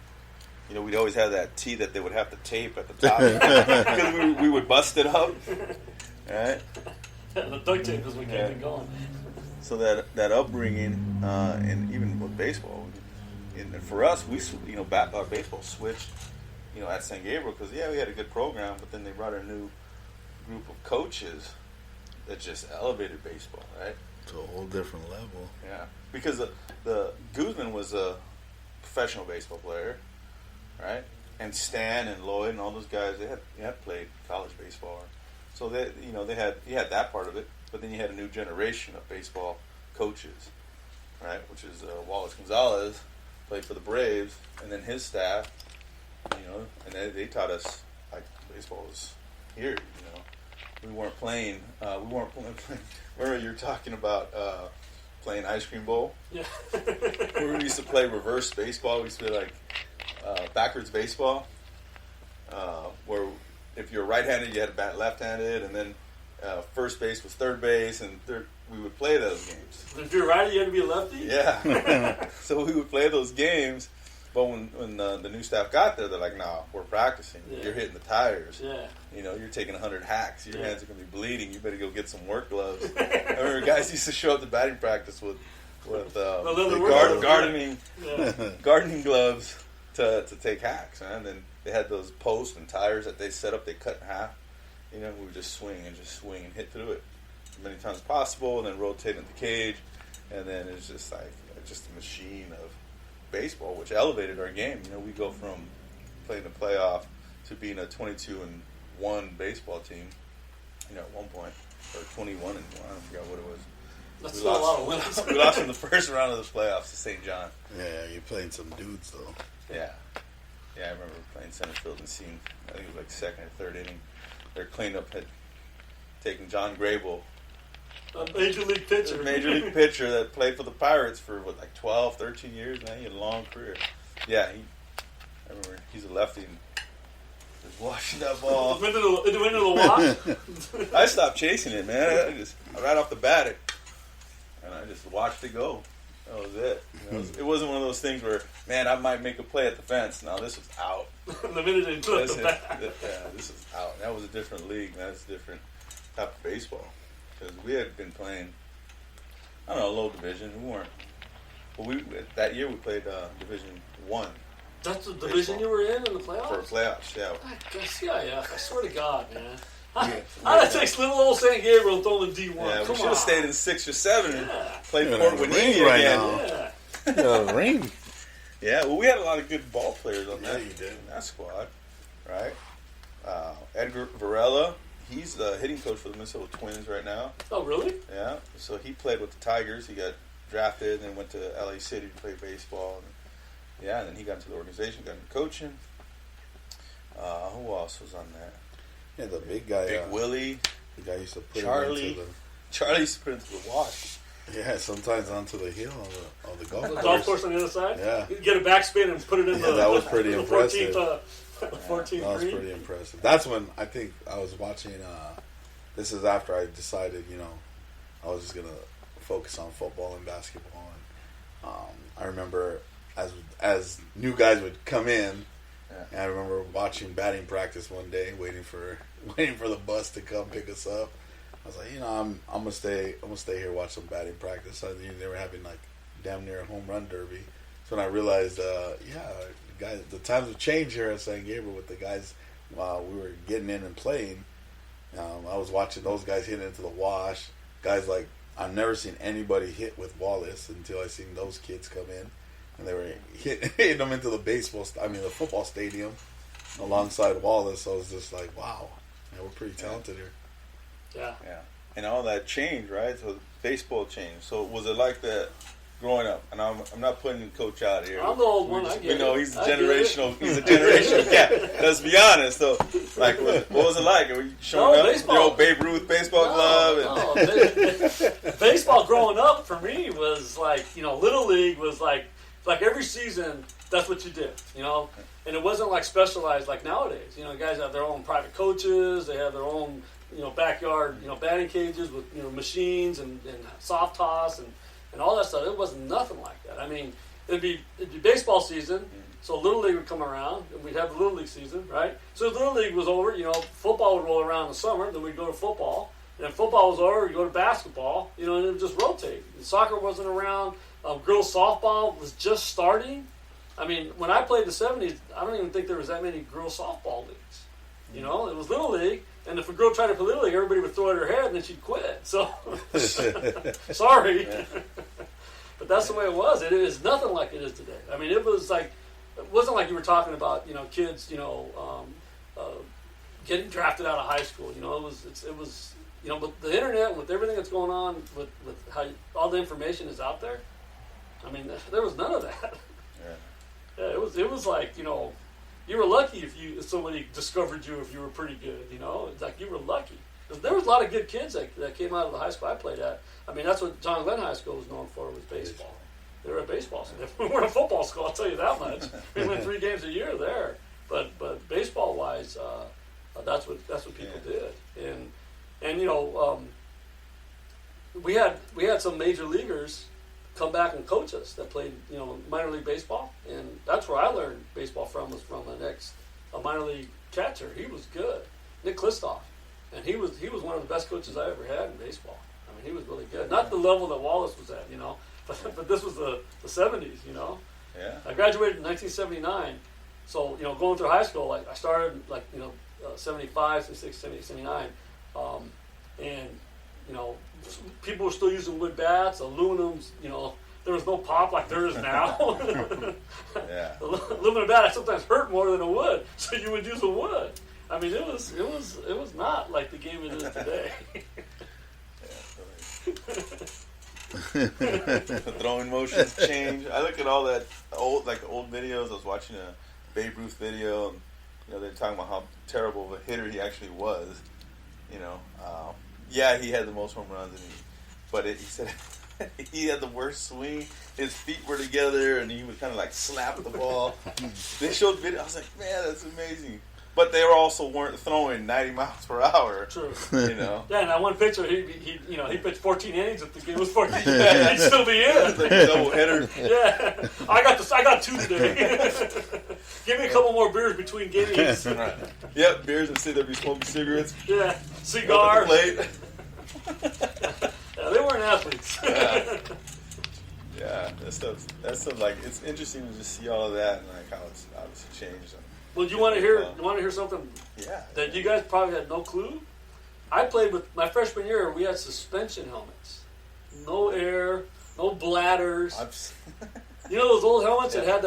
and we'd always have that tee that they would have to tape at the top because we would bust it up. Right. The duct tape is what kept it going. So that upbringing, and even with baseball, and for us, we our baseball switched, at San Gabriel because we had a good program, but then they brought a new group of coaches that just elevated baseball, right? To a whole different level. Yeah, because the Guzman was a professional baseball player, right? And Stan and Lloyd and all those guys, they had played college baseball, so he had that part of it, but then you had a new generation of baseball coaches, right? Which is Wallace Gonzalez, played for the Braves, and then his staff, and they taught us like baseball was here. We weren't playing. Remember you were talking about playing ice cream bowl? Yeah. We used to play reverse baseball. We used to play like backwards baseball, where if you're right-handed, you had to bat left-handed, and then first base was third base, and we would play those games. If you're righty, you had to be a lefty? Yeah. So we would play those games, but when the new staff got there, they're like, "No, we're practicing. Yeah. You're hitting the tires. Yeah. You're taking 100 hacks. Your hands are going to be bleeding. You better go get some work gloves." I remember guys used to show up to batting practice with gardening gloves to take hacks, man. And then they had those posts and tires that they set up. They cut in half. We would just swing and hit through it as many times as possible, and then rotate in the cage, and then it's just like a machine of baseball, which elevated our game. We go from playing the playoff to being a 22-1 baseball team. At one point, or 21-1. I forgot what it was. That's still a lot of wins. We lost in the first round of the playoffs to St. John. Yeah, you're playing some dudes though. Yeah, I remember playing center field and seeing. I think it was like second or third inning. Their cleanup had taken John Grable, a major league pitcher that played for the Pirates for 12, 13 years. Man, he had a long career. Yeah, I remember he's a lefty. And just watching that ball. It went into the wash. I stopped chasing it, man. I right off the bat, and I just watched it go. That was it. It wasn't one of those things where, man, I might make a play at the fence. No, this was out. The minute they took the bat. Yeah, this was out. That was a different league, man. It's a different type of baseball. Because we had been playing, I don't know, low division. We weren't. Well, that year we played Division 1. That's the division you were in the playoffs? For playoffs, yeah. I swear to God, man. That takes little old San Gabriel throwing D1. Yeah, we should have stayed in 6 or 7 and played Yeah, Port Winnie right again. now. Ring. Yeah, well, we had a lot of good ball players on Yeah, you did. that squad, right? Edgar Varela, he's the hitting coach for the Minnesota Twins right now. Oh, really? Yeah, so he played with the Tigers. He got drafted and then went to LA City to play baseball. And then he got into the organization, got into coaching. Who else was on that? Yeah, the big guy. Big Willie. The guy used to put Charlie. him into Charlie used to put him into the wash. Yeah, sometimes onto the hill of the golf The course. golf course on the other side? Yeah. You get a backspin and put it in that was pretty the impressive. 14th That was green. pretty impressive. That's when I think I was watching. This is after I decided, I was just gonna focus on football and basketball. And I remember as new guys would come in, and I remember watching batting practice one day, waiting for the bus to come pick us up. I was like, I'm gonna stay here, watch some batting practice. They were having like damn near a home run derby. So when I realized, guys, the times have changed here at San Gabriel with the guys. We were getting in and playing. I was watching those guys hit into the wash. Guys like I've never seen anybody hit with Wallace until I seen those kids come in, and they were hitting them into the the football stadium alongside Wallace. So I was just like, wow, we're pretty talented here. Yeah. And all that changed, right? So baseball changed. So was it like that growing up? And I'm not putting Coach out here. I'm the old one. I get We know it. he's a generational. He's a generational cat. Let's be honest. So, like, what was it like? Were you showing up with your old Babe Ruth baseball glove? Baseball growing up for me was like, Little League was like every season. That's what you did, And it wasn't like specialized like nowadays. Guys have their own private coaches. They have their own backyard batting cages with machines and soft toss and all that stuff. It wasn't nothing like that. I mean, it'd be baseball season, so Little League would come around, and we'd have the Little League season, right? So if Little League was over, football would roll around in the summer, then we'd go to football. And if football was over, we'd go to basketball, and it would just rotate. And soccer wasn't around. Girls softball was just starting. I mean, when I played the 70s, I don't even think there was that many girls softball leagues. It was Little League. And if a girl tried to play Little League, everybody would throw at her head, and then she'd quit. So, sorry. Yeah. But that's the way it was. It is nothing like it is today. I mean, it wasn't like you were talking about, kids, getting drafted out of high school. It was with the internet, with everything that's going on, with how all the information is out there, I mean, there was none of that. Yeah, it was like, you were lucky if somebody discovered you if you were pretty good, It's like you were lucky. There was a lot of good kids that came out of the high school I played at. I mean, that's what John Glenn High School was known for, was baseball. They were a baseball school. We weren't a football school, I'll tell you that much. We went 3 games a year there. But baseball-wise, that's what people did. And we had some major leaguers come back and coach us that played, minor league baseball. And that's where I learned baseball from, was from a minor league catcher. He was good, Nick Klistoff. And he was one of the best coaches I ever had in baseball. I mean, he was really good. Not the level that Wallace was at, but this was the 70s, Yeah. I graduated in 1979. So, going through high school, I started 75, 76, 78, 79. And, people were still using wood bats, aluminums, there was no pop like there is now. Yeah. Aluminum bat sometimes hurt more than a wood, so you would use a wood. I mean, it was not like the game it is today. The throwing motions change. I look at all that old videos. I was watching a Babe Ruth video, and they're talking about how terrible of a hitter he actually was. Yeah, he had the most home runs, but he said he had the worst swing. His feet were together, and he would kind of like slap the ball. They showed video. I was like, man, that's amazing. But they weren't throwing 90 miles per hour. True. Yeah, and that one picture, he pitched 14 innings if the game was 14. He'd still be in. It's like a double hitter. Yeah, I got 2 today. Give me a couple more beers between games. Right. Yep, beers, and sit there be smoking cigarettes. Yeah, cigar. Plate. Yeah, they weren't athletes. Yeah, that's stuff like, it's interesting to just see all of that and like how it's obviously changed. Well, you want to hear something? Yeah. That you guys probably had no clue? I played with my freshman year. We had suspension helmets, no air, no bladders. Those old helmets that had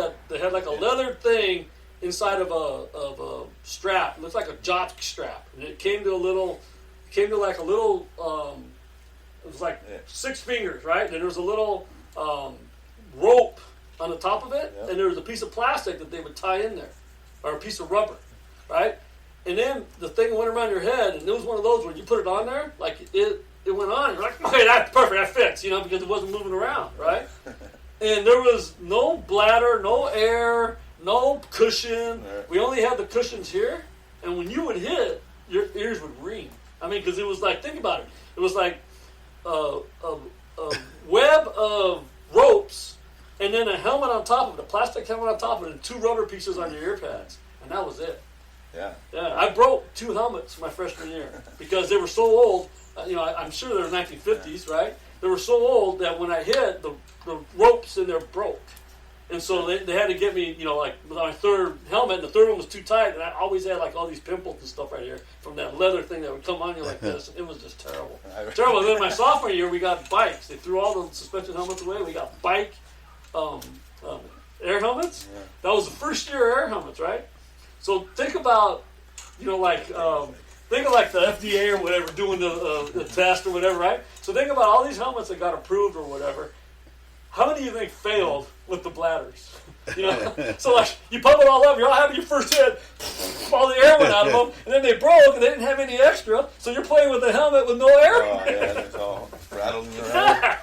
like a leather thing inside of a strap. It looks like a jock strap, and it came to like a little. It was like 6 fingers, right? And there was a little rope on the top of it, and there was a piece of plastic that they would tie in there. Or a piece of rubber, right? And then the thing went around your head, and it was one of those where you put it on there, like it went on. You're like, okay, that's perfect, that fits, because it wasn't moving around, right? And there was no bladder, no air, no cushion. We only had the cushions here, and when you would hit, your ears would ring. I mean, because it was like, think about it. It was like a web of ropes, and then a helmet on top of it, a plastic helmet on top of it, and 2 rubber pieces on your ear pads. And that was it. Yeah. Yeah, I broke 2 helmets my freshman year because they were so old. I'm sure they were 1950s, right? They were so old that when I hit, the ropes in there broke. And so they had to get me, like with my 3rd helmet, and the 3rd one was too tight, and I always had like all these pimples and stuff right here from that leather thing that would come on you like this. It was just terrible. Terrible. And then my sophomore year, we got bikes. They threw all the suspension helmets away. We got bike air helmets. Yeah. That was the first year air helmets, right? So think about, think of like the FDA or whatever doing the test or whatever, right? So think about all these helmets that got approved or whatever. How many do you think failed with the bladders? So like you pump it all up, you're all having your first hit, all the air went out of them, and then they broke and they didn't have any extra, so you're playing with a helmet with no air. Oh yeah, it's all rattling around.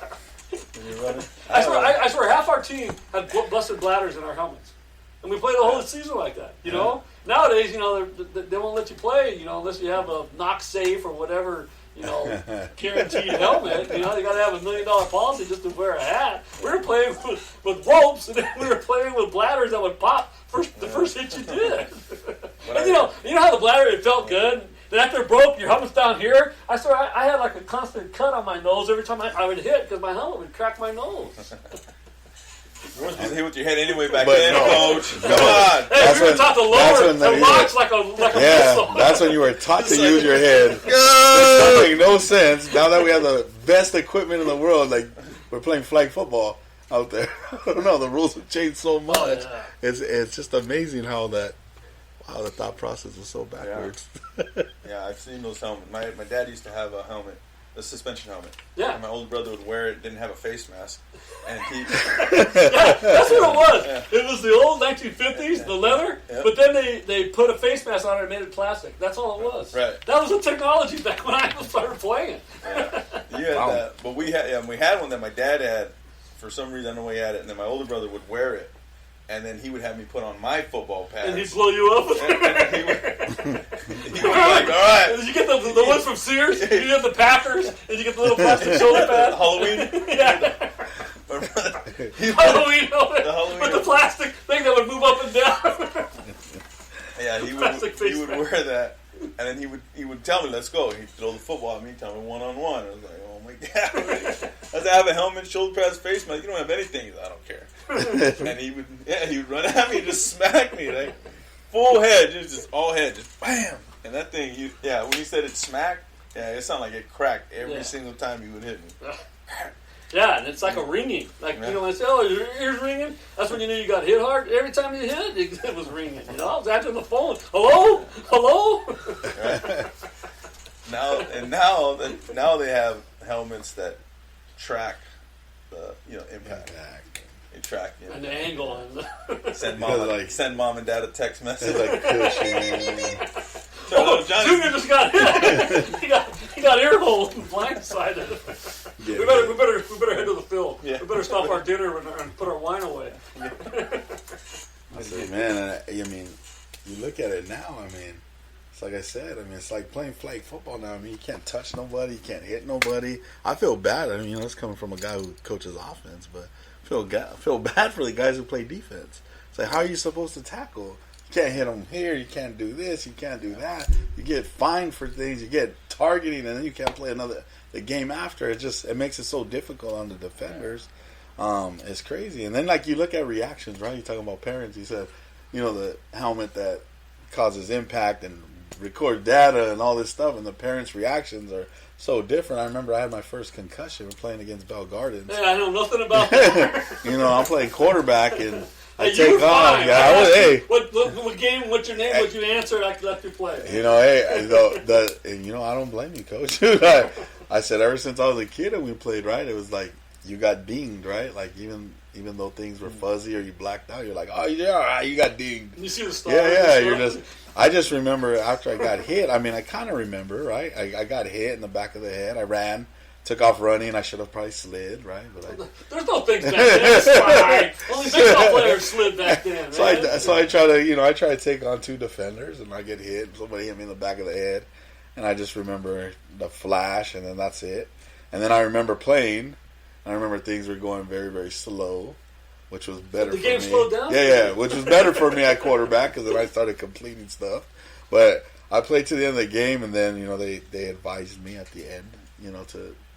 I swear, half our team had busted bladders in our helmets, and we played the whole season like that. Nowadays, they won't let you play, unless you have a knock safe or whatever, guaranteed helmet. You got to have $1 million policy just to wear a hat. We were playing with ropes, and then we were playing with bladders that would pop the first hit you did. And you know how the bladder, it felt good. Then after it broke, your helmet's down here. I had like a constant cut on my nose every time I would hit because my helmet would crack my nose. You weren't hit with your head anyway back then, Coach. Come on. Hey, we were taught to lower the rocks like a missile. That's when you were taught to use your head. It doesn't make no sense. Now that we have the best equipment in the world, like we're playing flag football out there. I don't know. The rules have changed so much. Oh, yeah. It's just amazing how that Wow, the thought process was so backwards. Yeah, I've seen those helmets. My dad used to have a helmet, a suspension helmet. Yeah. And my older brother would wear it, didn't have a face mask. And he... Yeah, that's what it was. Yeah. It was the old 1950s, the leather, but then they put a face mask on it and made it plastic. That's all it was. Right. That was the technology back when I started playing. Yeah. You had that. But we had one that my dad had. For some reason, I don't know why he had it. And then my older brother would wear it. And then he would have me put on my football pads. And he'd blow you up with it. And he would like, all right. Did you get the ones from Sears? You get the Packers, and you get the little plastic shoulder pad. Halloween? Yeah. Halloween helmet with the plastic thing that would move up and down. Yeah, he would wear that. And then he would tell me, let's go. He'd throw the football at me, tell me one-on-one. I was like, oh, my God. I said, I have a helmet, shoulder pads, face mask. You don't have anything. He's like, I don't care. And he would run at me and just smack me. Like, full head, just all head, just bam. And that thing, when he said it smacked, it sounded like it cracked every single time he would hit me. Yeah, and it's like a ringing. Like, when I say, oh, your ear's ringing, that's when you knew you got hit hard. Every time you hit, it was ringing. You know, I was answering the phone. Hello? Hello? Right. Now they have helmets that track the impact. They track and the angle and send mom and dad a text message like pushing. Junior just got hit. he got ear hole and blindsided. Yeah, we better head to the field. Yeah. We better stop our dinner and put our wine away. I say, man, I mean, you look at it now. I mean, it's like I said. I mean, it's like playing flag football now. I mean, you can't touch nobody, you can't hit nobody. I feel bad. I mean, it's coming from a guy who coaches offense, but I feel bad for the guys who play defense. It's like, how are you supposed to tackle? You can't hit them here. You can't do this. You can't do that. You get fined for things. You get targeting, and then you can't play the game after. It makes it so difficult on the defenders. It's crazy. And then, like, you look at reactions, right? You're talking about parents. You said, the helmet that causes impact and record data and all this stuff, and the parents' reactions are so different. I remember I had my first concussion playing against Bell Gardens. Yeah, I know nothing about that. I'm playing quarterback, and I hey, take off. Fine. Yeah, hey. What game? What's your name? What you answered? I let you play. I don't blame you, Coach. I said ever since I was a kid and we played, right, it was like you got dinged, right? Like even though things were fuzzy or you blacked out, you're like, oh yeah, you got dinged. You see the star. Yeah. I just remember after I got hit. I mean, I kind of remember, right? I got hit in the back of the head. I ran. Took off running. I should have probably slid, right? But there's no things back then. It's fine. Only baseball players slid back then. So I try to take on two defenders, and I get hit. Somebody hit me in the back of the head, and I just remember the flash, and then that's it. And then I remember playing. I remember things were going very, very slow, which was better for me. The game slowed down? Yeah, which was better for me at quarterback because then I started completing stuff. But I played to the end of the game, and then they advised me at the end,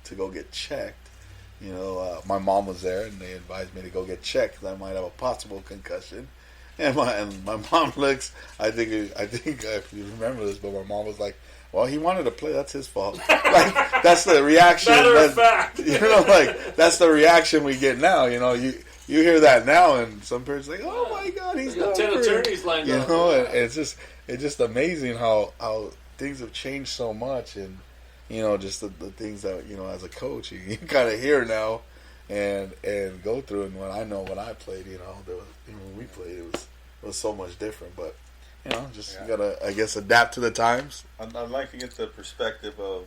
to go get checked. My mom was there, and they advised me to go get checked because I might have a possible concussion. And my mom looks. I think if you remember this, but my mom was like, "Well, he wanted to play. That's his fault." Like that's the reaction. Matter of fact, that's the reaction we get now. You hear that now, and some parents are like, "Oh my God, he's got 10 attorneys lined up." And it's just amazing how things have changed so much, and just the things that as a coach you kind of hear now and go through. And when I played, when we played, it was so much different. But you gotta, I guess, adapt to the times. I'd like to get the perspective of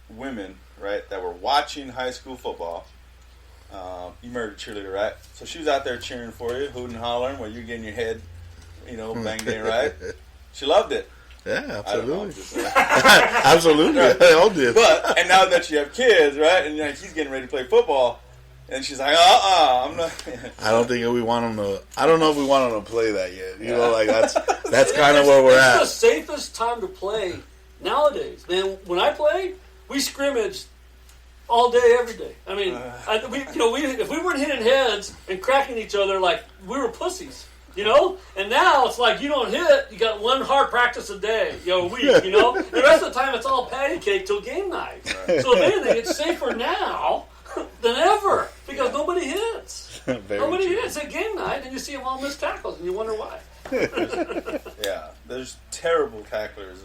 women, right, that were watching high school football. You married a cheerleader, right? So she was out there cheering for you, hooting and hollering while you're getting your head, banged in, right? She loved it. Yeah, absolutely. Absolutely. They all did. And now that you have kids, right, and he's getting ready to play football, and she's like, I'm not. I don't think we want them to. I don't know if we want them to play that yet. That's kind of where we're at. It's the safest time to play nowadays. Man, when I played, we scrimmaged all day, every day. I mean, if we weren't hitting heads and cracking each other, like we were pussies. And now it's like you don't hit, you got one hard practice a day, a week, The rest of the time it's all patty cake till game night. Right. So if anything, it's safer now than ever because nobody hits. How many it's a game night and you see them all miss tackles and you wonder why. Yeah, there's terrible tacklers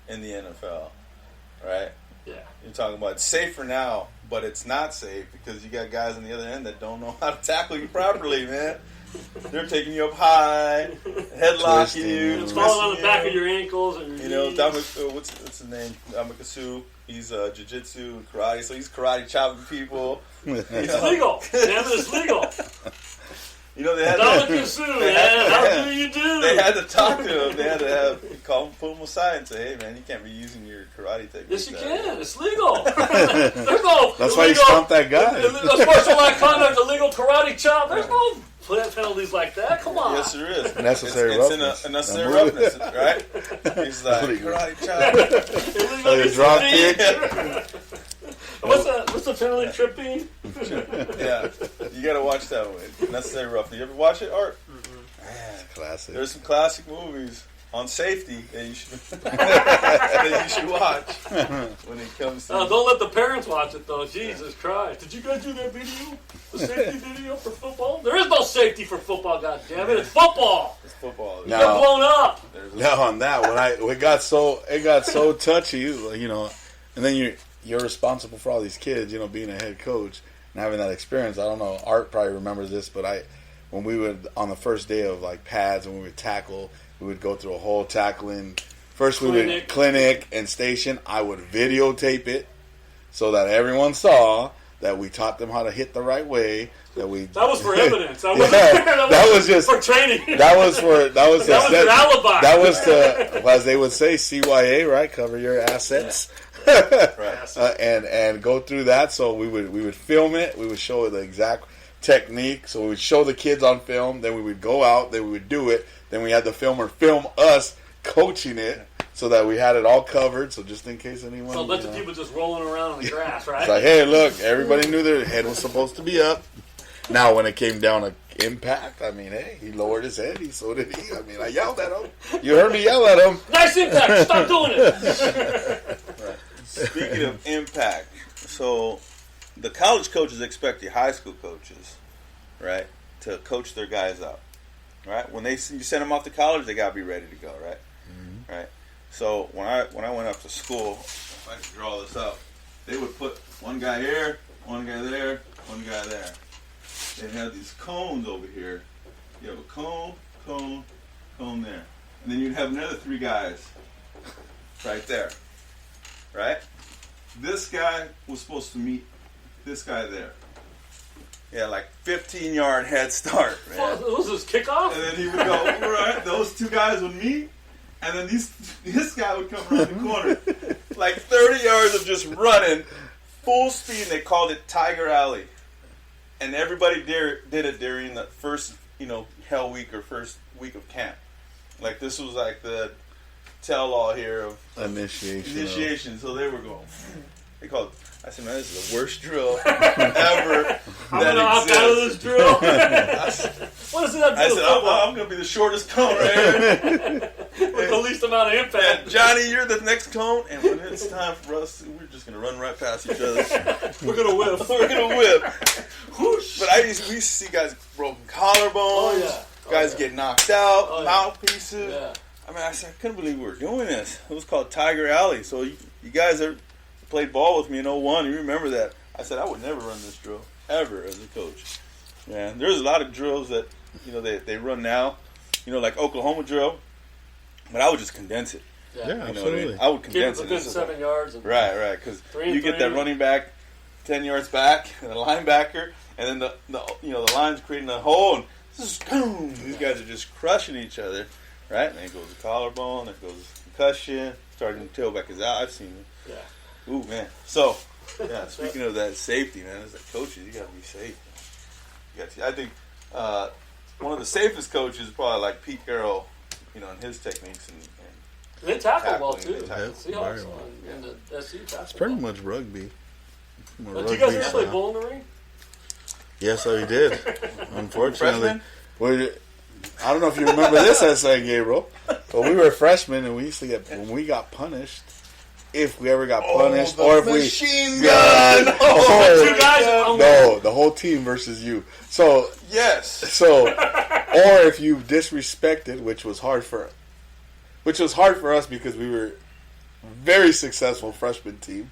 in the NFL, right? Yeah. You're talking about it's safer now, but it's not safe because you got guys on the other end that don't know how to tackle you properly, man. They're taking you up high, headlocking you, It's falling on the back of your ankles and your knees. What's his name? Damakasu. He's jiu-jitsu and karate, so he's karate chopping people. It's legal. Damn it, it's legal. You know, they had Damakasu, man. How do you do? They had to talk to him. They had to pull him aside and say, "Hey, man, you can't be using your karate technique." Yes, you can. It's legal. There's no. That's why you stomped that guy. Sportsmanlike conduct, illegal karate chop. There's no penalties like that. Come on. Yes, there is. Necessary roughness. It's unnecessary roughness, right? He's like karate chop. Illegal Drop kick. What's the penalty? Tripping? Yeah, you got to watch that one. Necessary roughness. You ever watch it, Art? Man, classic. There's some classic movies on safety that you should watch when it comes to. Don't let the parents watch it though. Jesus Christ! Did you guys do that video? The safety video for football? There is no safety for football. God damn it! It's football. It's football. You got blown up. Now on that, it got so touchy, you know, and then you're responsible for all these kids, you know, being a head coach and having that experience. I don't know, Art probably remembers this, but when we would, on the first day of like pads, when we would tackle, we would go through a whole tackling. First we would clinic and station. I would videotape it so that everyone saw that we taught them how to hit the right way. That was for evidence. That was just for training. That was your alibi. That was to, as they would say, CYA, right? Cover your assets. Right. And go through that. So we would film it. We would show the exact technique. So we would show the kids on film. Then we would go out. Then we would do it. Then we had the filmer film us coaching it, so that we had it all covered. So just in case anyone. So a bunch of people just rolling around on the grass, right? It's like, hey, look, everybody knew their head was supposed to be up. Now, when it came down to impact, I mean, hey, he lowered his head. So did he. I mean, I yelled at him. You heard me yell at him. Nice impact. Stop doing it. Right. Speaking of impact, so the college coaches expect the high school coaches, right, to coach their guys up, right? When you send them off to college, they gotta be ready to go, right? Mm-hmm. Right. So when I went up to school, if I could draw this up, they would put one guy here, one guy there, one guy there. They had these cones over here. You have a cone there, and then you'd have another three guys right there. Right? This guy was supposed to meet this guy there. Yeah, like 15-yard head start, man. Well, was this kickoff? And then he would go, right, those two guys would meet, and then this guy would come around the corner. Like 30 yards of just running, full speed, and they called it Tiger Alley. And everybody did it during the first, Hell Week or first week of camp. Like, this was like the tell-all here of initiation. So they were going. They called it. I said, man, this is the worst drill ever. I'm gonna opt out of this drill. What is that? I said, I'm gonna be the shortest cone right here with the least amount of impact. And Johnny, you're the next cone, and when it's time for us, we're just gonna run right past each other. We're gonna whip. Whoosh. But we used to see guys broken collarbones, guys get knocked out, mouthpieces. Yeah. I mean, I couldn't believe we were doing this. It was called Tiger Alley. So you guys that played ball with me in 01, you remember that. I said I would never run this drill, ever, as a coach. Man, there's a lot of drills that, they run now, like Oklahoma drill, but I would just condense it. Yeah, absolutely. I would condense it. Keep it within 7 yards. Right, because you get that running back 10 yards back, and the linebacker, and then the line's creating a hole, and boom, these guys are just crushing each other. Right? And then it goes the collarbone, then it goes concussion, starting to tailback is out. I've seen it. Yeah. Ooh, man. So, speaking of that safety, man, as a coaches, you got to be safe. I think one of the safest coaches is probably like Pete Carroll, and his techniques. And they tackle well, too. Seahawks and the SC tackle. It's pretty much rugby. Did you guys ever play bull in the ring? Yes, I did. Unfortunately. I don't know if you remember this essay, Gabriel, but we were freshmen and we used to when we got punished, if we ever got punished, or if machine gun. Two guys. No, the whole team versus you. So yes. So, or if you disrespected, which was hard for us because we were very successful freshman team,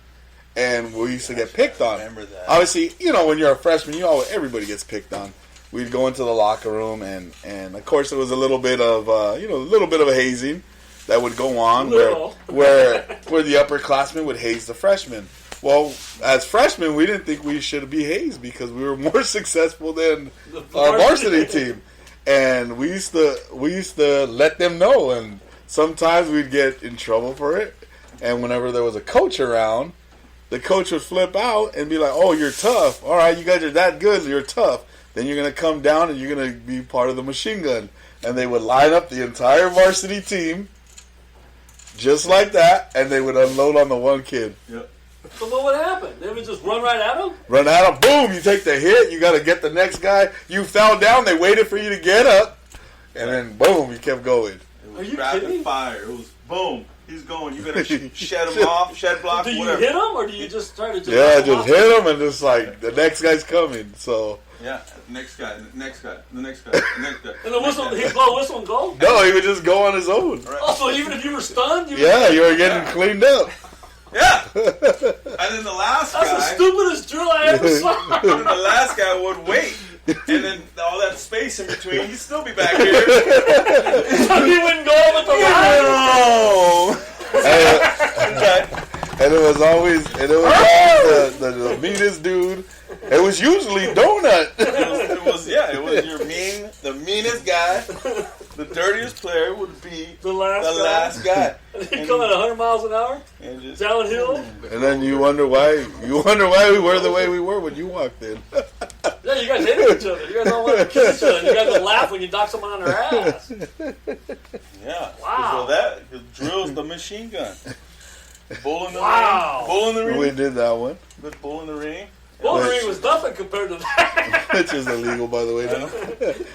and we used to get picked on. Remember that? Obviously, when you're a freshman, everybody gets picked on. We'd go into the locker room, and of course, it was a little bit of a hazing that would go on where the upperclassmen would haze the freshmen. Well, as freshmen, we didn't think we should be hazed because we were more successful than our varsity team, and we used to let them know, and sometimes we'd get in trouble for it. And whenever there was a coach around, the coach would flip out and be like, "Oh, you're tough. All right, you guys are that good. You're tough. Then you're gonna come down and you're gonna be part of the machine gun." And they would line up the entire varsity team. Just like that, and they would unload on the one kid. Yep. So what would happen? They would just run right at him? Run at him, boom, you take the hit, you got to get the next guy. You fell down, they waited for you to get up, and then boom, you kept going. It Are was you rapid kidding? fire. It was boom, he's going. You better shed him off, shed block, Do you whatever. hit him, or do you just try to just Just hit him, and just like, the next guy's coming, so. Yeah, next guy, the next guy. And the whistle, he'd blow a whistle and go? No, he would just go on his own. Right. Also, even if you were stunned? You were getting cleaned up. Yeah. And then the last That's the guy, stupidest drill I ever saw. and then the last guy would wait. And then all that space in between, he'd still be back here. So he wouldn't go with the line? And it was always the meanest dude. It was usually Donut. It was the meanest guy. The dirtiest player would be The last guy. He'd come at 100 miles an hour, And just downhill. And then you wonder why we were the way we were when you walked in. Yeah, you guys hated each other. You guys all wanted to kill each other. You guys would laugh when you knock someone on their ass. Yeah. Wow. So that drills the machine gun. Bull in the Wow. ring. Bull in the ring. We did that one. Good bull in the ring. Bouldering was nothing compared to that. Which is illegal, by the way. Now.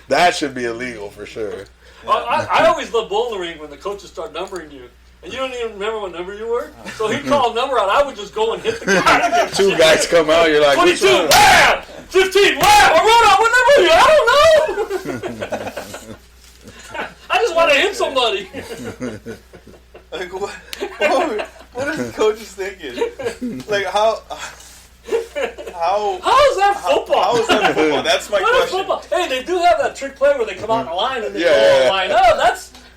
That should be illegal for sure. I always loved bouldering when the coaches start numbering you. And you don't even remember what number you were? So he'd call a number out. I would just go and hit the guy. Two guys come out, you're like, 22, which one? wham! 15, wham! I wrote out what number are you? I don't know! I just want to hit somebody. Like what are the coaches thinking? Like how How is that football? How is that football? That's my What is question. football? Hey, they do have that trick play where they come out in a line and they go Yeah. line up.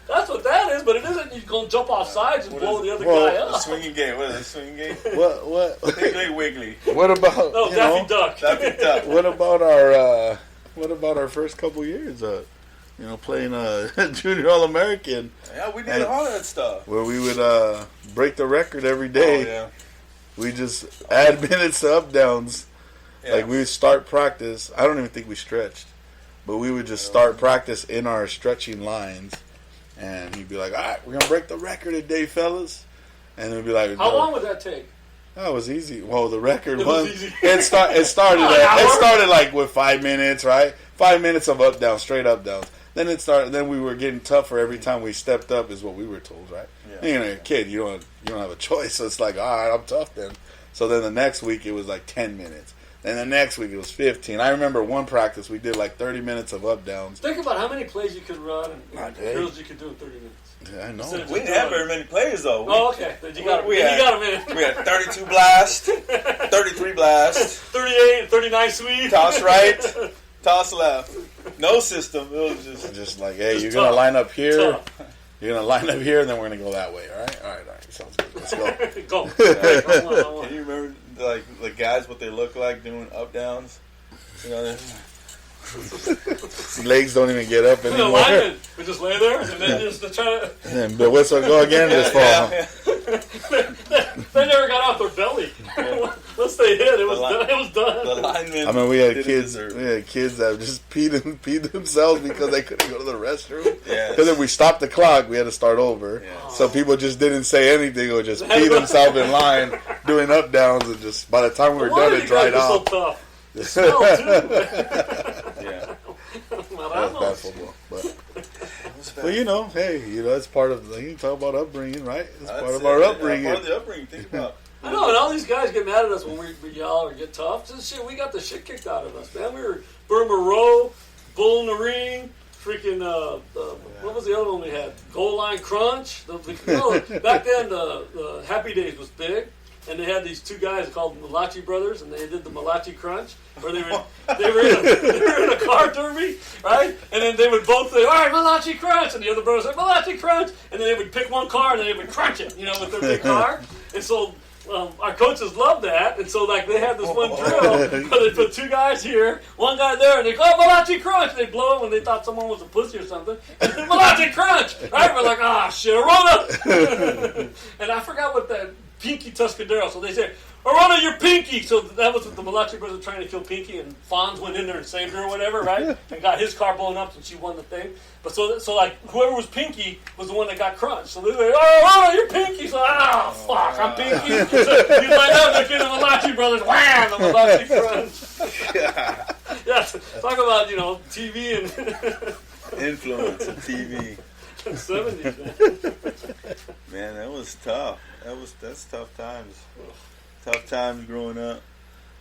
That's what that is, but it isn't you go jump off sides and blow the other guy The up. swinging game. What is it? Swinging game? What? Wiggly wiggly. What about? No, Daffy Duck. That'd be tough. What about our first couple years? Playing Junior All-American, Yeah, we did all that stuff. where we would break the record every day. Oh, yeah. We just add minutes to up downs. Yeah. Like we would start practice. I don't even think we stretched, but we would just start practice in our stretching lines, and he'd be like, "All right, we're gonna break the record today, fellas," and it'd be like, How long would that take? That was easy. Well, the record It was was easy. it started like with 5 minutes, right? 5 minutes of up down, straight up downs. Then it started. Then we were getting tougher every time we stepped up, is what we were told, right? Yeah. You're a kid, you don't have a choice. So it's like, all right, I'm tough then. So then the next week it was like 10 minutes. Then the next week it was 15. I remember one practice we did like 30 minutes of up downs. Think about how many plays you could run and Not drills you could do in 30 minutes. Yeah, I know. Instead of We didn't have very many players though. Oh, okay. Then you got him. We You had- got him in. We had 32 blast, 33 blast, 38 and 39 sweep. toss right, toss left. No system. It was just Just like, hey, Just you're gonna tough. line up here. Tough. You're gonna line up here, and then we're gonna go that way. All right. Sounds good. Let's go. Go. Can you remember like the guys what they look like doing up downs? You know, Legs don't even get up The anymore. linemen would just lay there and then just try to. And the whistle go again, just fall. yeah. They never got off their belly. Once they hit, it was done. It was The done. linemen. I mean, we had didn't kids. deserve We it. had kids that just peed themselves because they couldn't go to the restroom. Yes. Because if we stopped the clock, we had to start over. Yes. So people just didn't say anything or just pee themselves in line doing up downs, and just by the time we were Why done, are it you dried guys so off. tough? The smell too. Yeah. That was bad football, but It was Well, hey, it's part of you talk about upbringing, right? It's That's part of our upbringing. Part of the upbringing. Think about. I know, and all these guys get mad at us when we yell or get tough. Just shit, we got the shit kicked out of us, man. We were Burma Row, Bull in the Ring, freaking, what was the other one we had? Goal Line Crunch. Back then, the Happy Days was big, and they had these two guys called Malachi Brothers, and they did the Malachi Crunch, where they were in a car derby, right? And then they would both say, all right, Malachi Crunch, and the other brothers said, Malachi Crunch, and then they would pick one car, and then they would crunch it, with their big car. And so our coaches loved that, and so they had this one drill where they put two guys here, one guy there, and they go, Malachi Crunch! And they blow it when they thought someone was a pussy or something. Malachi Crunch! Right? We're like, shit, Arona! And I forgot what that Pinky Tuscadero. So they say, Arona, you're Pinky! So that was what the Malachi brothers were trying to kill Pinky, and Fonz went in there and saved her or whatever, right? And got his car blown up, and she won the thing. But so whoever was Pinky was the one that got crunched. So they were like, Arona, you're Pinky! So, fuck, I'm Pinky. So he's like, they're getting the Malachi brothers, wham, the Malachi Crunch. Yeah, talk about, TV and influence of TV. 70s, man, that was tough. That's tough times. Tough times growing up.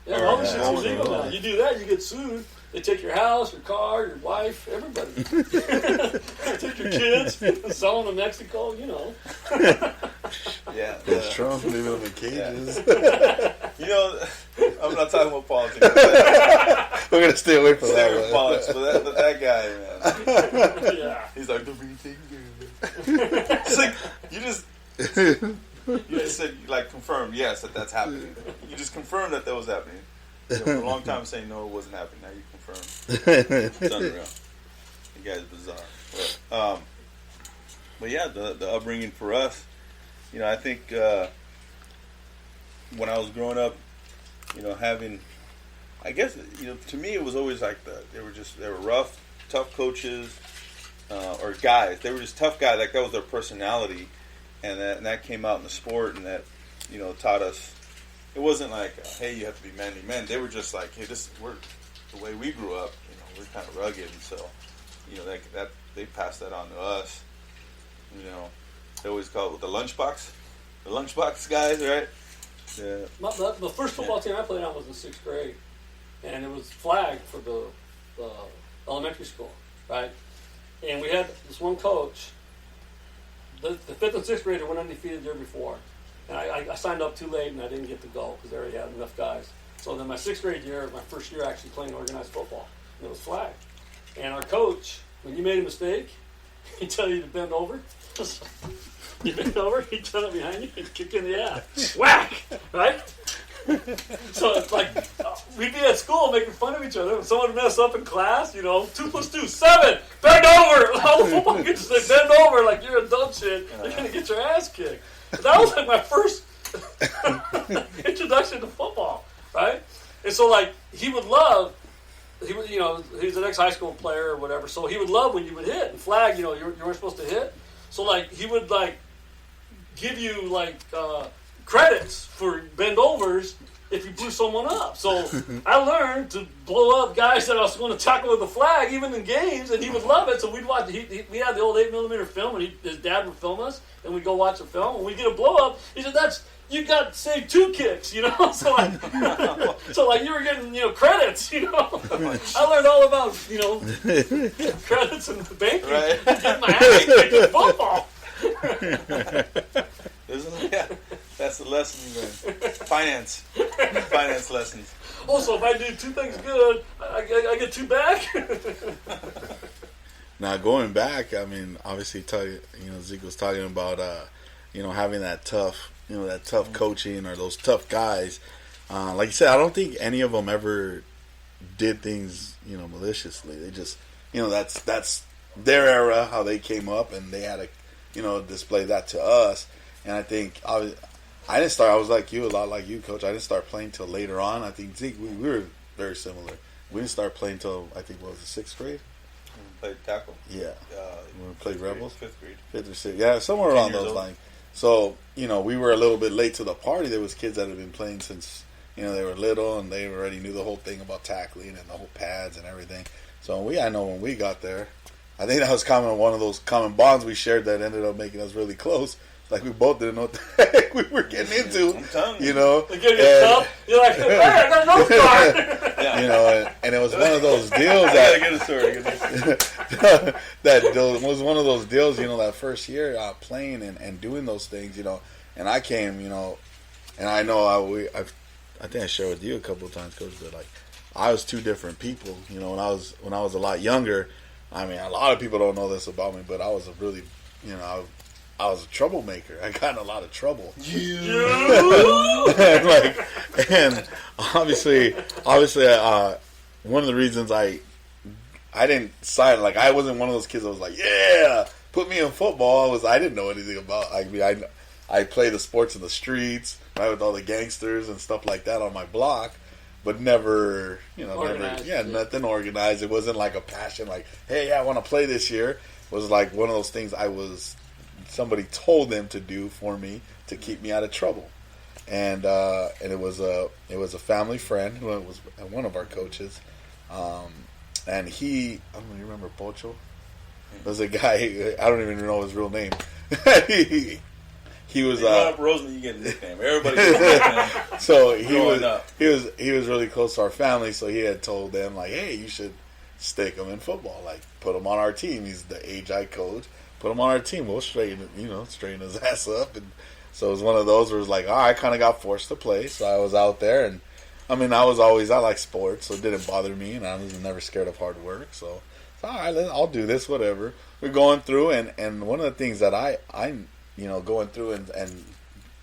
Yeah, all this shit's illegal now. You do that, you get sued. They take your house, your car, your wife, everybody. Take your kids, sell them to Mexico, Yeah. It's Trump leaving them in cages. Yeah. I'm not talking about politics. We're going to stay away from that. Politics, but that guy, man. Yeah. He's like, the thing. It's like, you just said, confirmed, yes, that's happening. You just confirmed that was happening. For a long time saying no, it wasn't happening. Now you confirmed. It's unreal. You guys are bizarre. But yeah, the upbringing for us, I think when I was growing up, having, I guess, to me it was always like they were rough, tough coaches, or guys. They were just tough guys. Like that was their personality, and that came out in the sport, and that taught us. It wasn't like, hey, you have to be manly men. They were just like, hey, we're the way we grew up. We're kind of rugged, and so that they passed that on to us. They always call it the lunchbox guys, right? Yeah. The first football team I played on was in 6th grade, and it was flagged for the elementary school, right? And we had this one coach. The 5th and 6th grader went undefeated the year before. And I signed up too late, and I didn't get to go because they already had enough guys. So then my 6th grade year, my first year actually playing organized football, and it was flagged. And our coach, when you made a mistake, he'd tell you to bend over. You bend over, he'd turn up behind you and kick you in the ass. Whack! Right? So it's like, we'd be at school making fun of each other. When someone would mess up in class, 2 + 2, 7! Bend over! All the football kids would say, bend over, like you're a dumb shit. You're going to get your ass kicked. That was like my first introduction to football, right? And so he would love, he's an ex-high school player or whatever, so he would love when you would hit and flag, you weren't supposed to hit. So he would give you credits for bend overs if you blew someone up. So I learned to blow up guys that I was going to tackle with a flag, even in games, and he would love it. So we'd watch. We had the old 8mm film, and his dad would film us, and we'd go watch the film. When we get a blow up, he said, you got saved 2 kicks, So you were getting credits, I learned all about credits and the banking, right. Getting my ass kicked in football. That's the lesson you learn. Finance lessons. Also, if I do 2 things good, I get 2 back. Now going back, I mean, obviously, Zeke was talking about having that tough, coaching or those tough guys. Like you said, I don't think any of them ever did things, maliciously. They just, that's their era, how they came up, and they had to, display that to us. And I think I didn't start. I was like you, a lot like you, Coach. I didn't start playing till later on. I think Zeke, we were very similar. We didn't start playing till I think what was it, 6th grade? We played tackle. Yeah. When we played Rebels. 5th grade. 5th or 6th. Yeah, somewhere around those lines. So we were a little bit late to the party. There was kids that had been playing since they were little, and they already knew the whole thing about tackling and the whole pads and everything. So I know when we got there, I think that was one of those common bonds we shared that ended up making us really close. Like we both didn't know what the heck we were getting into, you know. They give you a cup, you're like, hey, I got no card. You know, and it was one of those deals that get a story. was one of those deals, you know, that first year playing and doing those things, you know. And I came, you know, and I know I think I shared with you a couple of times, Coach, but like I was two different people, you know. When I was a lot younger, I mean, a lot of people don't know this about me, but I was a really, you know, I was a troublemaker. I got in a lot of trouble. and obviously, one of the reasons I didn't sign, like, I wasn't one of those kids that was like, yeah, put me in football. I didn't know anything about. I mean, I played the sports in the streets, right, with all the gangsters and stuff like that on my block, but never, you know, nothing organized. It wasn't like a passion, like, hey, I want to play this year. It was like one of those things somebody told them to do for me to keep me out of trouble, and it was a family friend who was one of our coaches, and he, I don't even remember Pocho. There was a guy, I don't even know his real name. he was Roseman, you get a nickname. Everybody gets a nickname. So he was really close to our family, so he had told them like, hey, you should stick him in football, like put him on our team. He's the age I coach. Put him on our team. We'll straighten his ass up. And so it was one of those where it was like, I kind of got forced to play. So I was out there, and I mean, I like sports, so it didn't bother me, and I was never scared of hard work. So all right, I'll do this, whatever. We're going through, and one of the things that I'm you know, going through and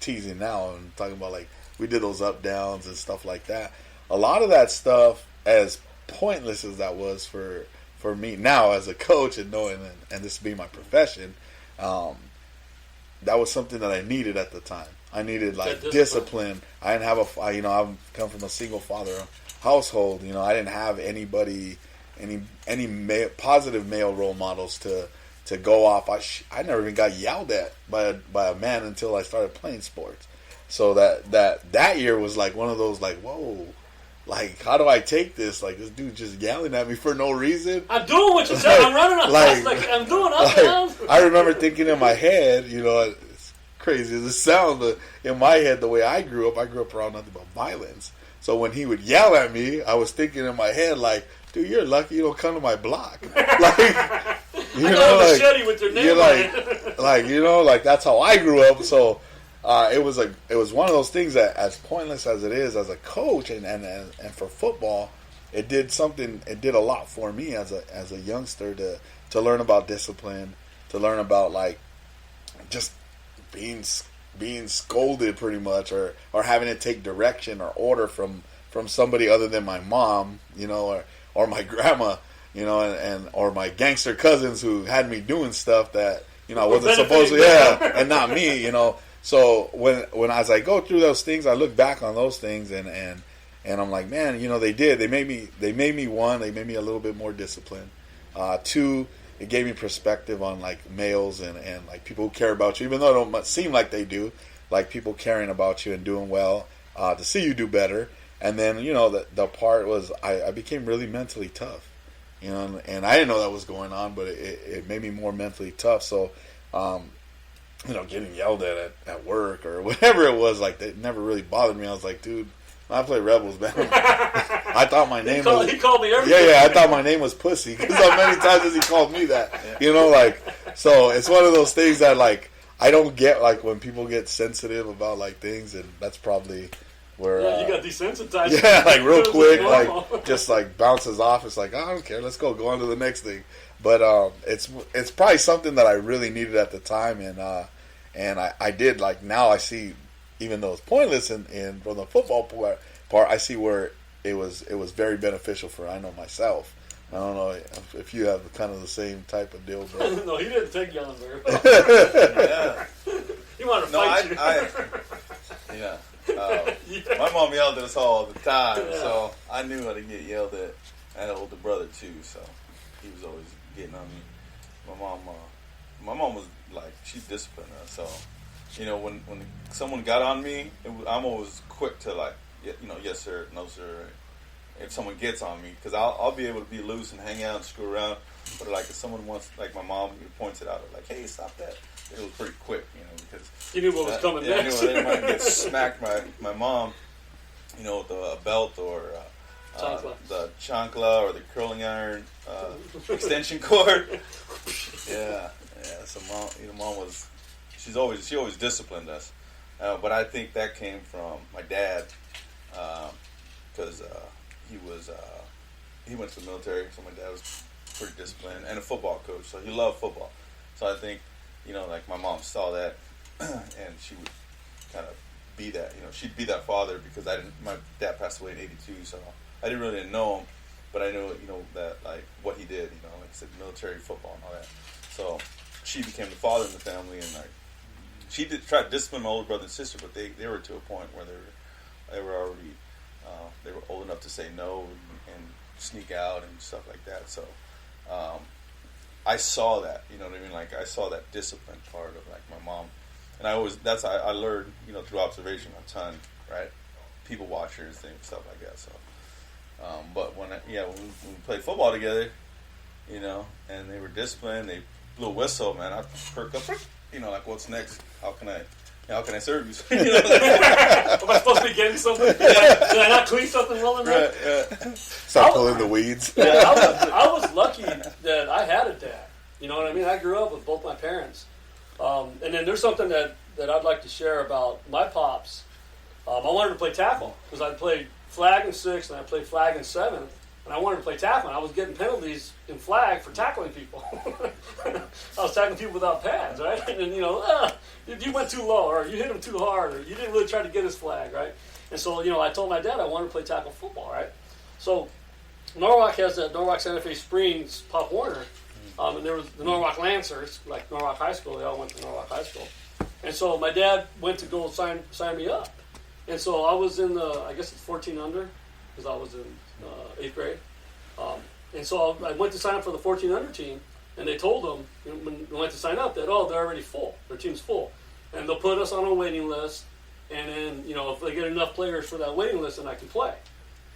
teasing now and talking about, like, we did those up downs and stuff like that. A lot of that stuff, as pointless as that was for me now as a coach and knowing and this being my profession, that was something that I needed at the time. I needed like discipline. I didn't have I come from a single father household. You know, I didn't have anybody, any positive male role models to go off. I never even got yelled at by a man until I started playing sports. So that year was like one of those like, whoa. Like, how do I take this? Like, this dude just yelling at me for no reason. I'm doing what you said. I'm running up. Like, I'm doing up and down. I remember thinking in my head, you know, it's crazy as it sounds, but in my head, the way I grew up around nothing but violence. So when he would yell at me, I was thinking in my head, like, dude, you're lucky you don't come to my block. Like, you know, like, machete with your name on it. Like, you know, like, that's how I grew up. So it was one of those things that, as pointless as it is as a coach and for football, it did a lot for me as a youngster to learn about discipline, to learn about like just being scolded pretty much, or having to take direction or order from somebody other than my mom, you know, or my grandma, you know, and or my gangster cousins who had me doing stuff that, you know, I wasn't supposed to, and not me, you know. So when as I go through those things, I look back on those things and I'm like, man, you know, they made me one, they made me a little bit more disciplined. Two, it gave me perspective on like males and like people who care about you, even though it don't seem like they do, like people caring about you and doing well, to see you do better. And then, you know, the part was I became really mentally tough, you know, and I didn't know that was going on, but it made me more mentally tough. So, you know, getting yelled at work or whatever it was, like, that never really bothered me. I was like, dude, I play Rebels, man. I thought my name was... He called me everything. Yeah, I thought my name was Pussy, because how many times has he called me that? You know, like, so it's one of those things that, like, I don't get, like, when people get sensitive about, like, things, and that's probably where... Yeah, you got desensitized. Yeah, like, real quick, like, just, like, bounces off. It's like, oh, I don't care, let's go on to the next thing. But it's probably something that I really needed at the time, and I did, like, now I see, even though it's pointless in from the football part, I see where it was very beneficial for, I know, myself. I don't know if you have kind of the same type of deal, but no, he didn't take yelling very well. Yeah. He wanted to fight you. Yeah. My mom yelled at us all the time, so I knew how to get yelled at. I had an older brother too, so he was always getting on me. My mom was like, she disciplined us, so, you know, when someone got on me, I'm always quick to, like, you know, yes sir, no sir, if someone gets on me, because I'll be able to be loose and hang out and screw around. But like if someone wants, like my mom points it out, like, hey, stop that. It was pretty quick, because you knew what was coming next. I knew they might get smacked by my mom, with a belt or the chancla or the curling iron extension cord. Yeah. So mom was, she always disciplined us, but I think that came from my dad, because he went to the military, so my dad was pretty disciplined and a football coach, so he loved football. So I think, like my mom saw that, and she would kind of be that, she'd be that father, because my dad passed away in '82, so I didn't really know him, but I knew, that like what he did, like I said, military football and all that. So she became the father in the family, and like she did try to discipline my older brother and sister, but they were to a point where they were already they were old enough to say no and sneak out and stuff like that. So I saw that, you know what I mean? Like I saw that discipline part of like my mom, and I learned, through observation a ton, right? People watchers and stuff like that. So, but when we played football together, and they were disciplined, they blew a whistle, man. I perked up, like what's next? How can I serve you? Am I supposed to be getting something? Did I not clean something well enough? Yeah. Stop pulling the weeds. Yeah, I was lucky that I had a dad. You know what I mean? I grew up with both my parents. And then there's something that I'd like to share about my pops. I wanted to play tackle because I played flag in 6th and I played flag in 7th. And I wanted to play tackle, and I was getting penalties in flag for tackling people. I was tackling people without pads, right? And if you went too low, or you hit him too hard, or you didn't really try to get his flag, right? And so, I told my dad I wanted to play tackle football, right? So Norwalk has that Norwalk Santa Fe Springs Pop Warner, and there was the Norwalk Lancers, like Norwalk High School. They all went to Norwalk High School. And so my dad went to go sign me up. And so I was in I guess it's 14 under, because I was in 8th grade. And so I went to sign up for the 14 under team, and they told them, when I went to sign up, that, they're already full. Their team's full. And they'll put us on a waiting list, and then, if they get enough players for that waiting list, then I can play.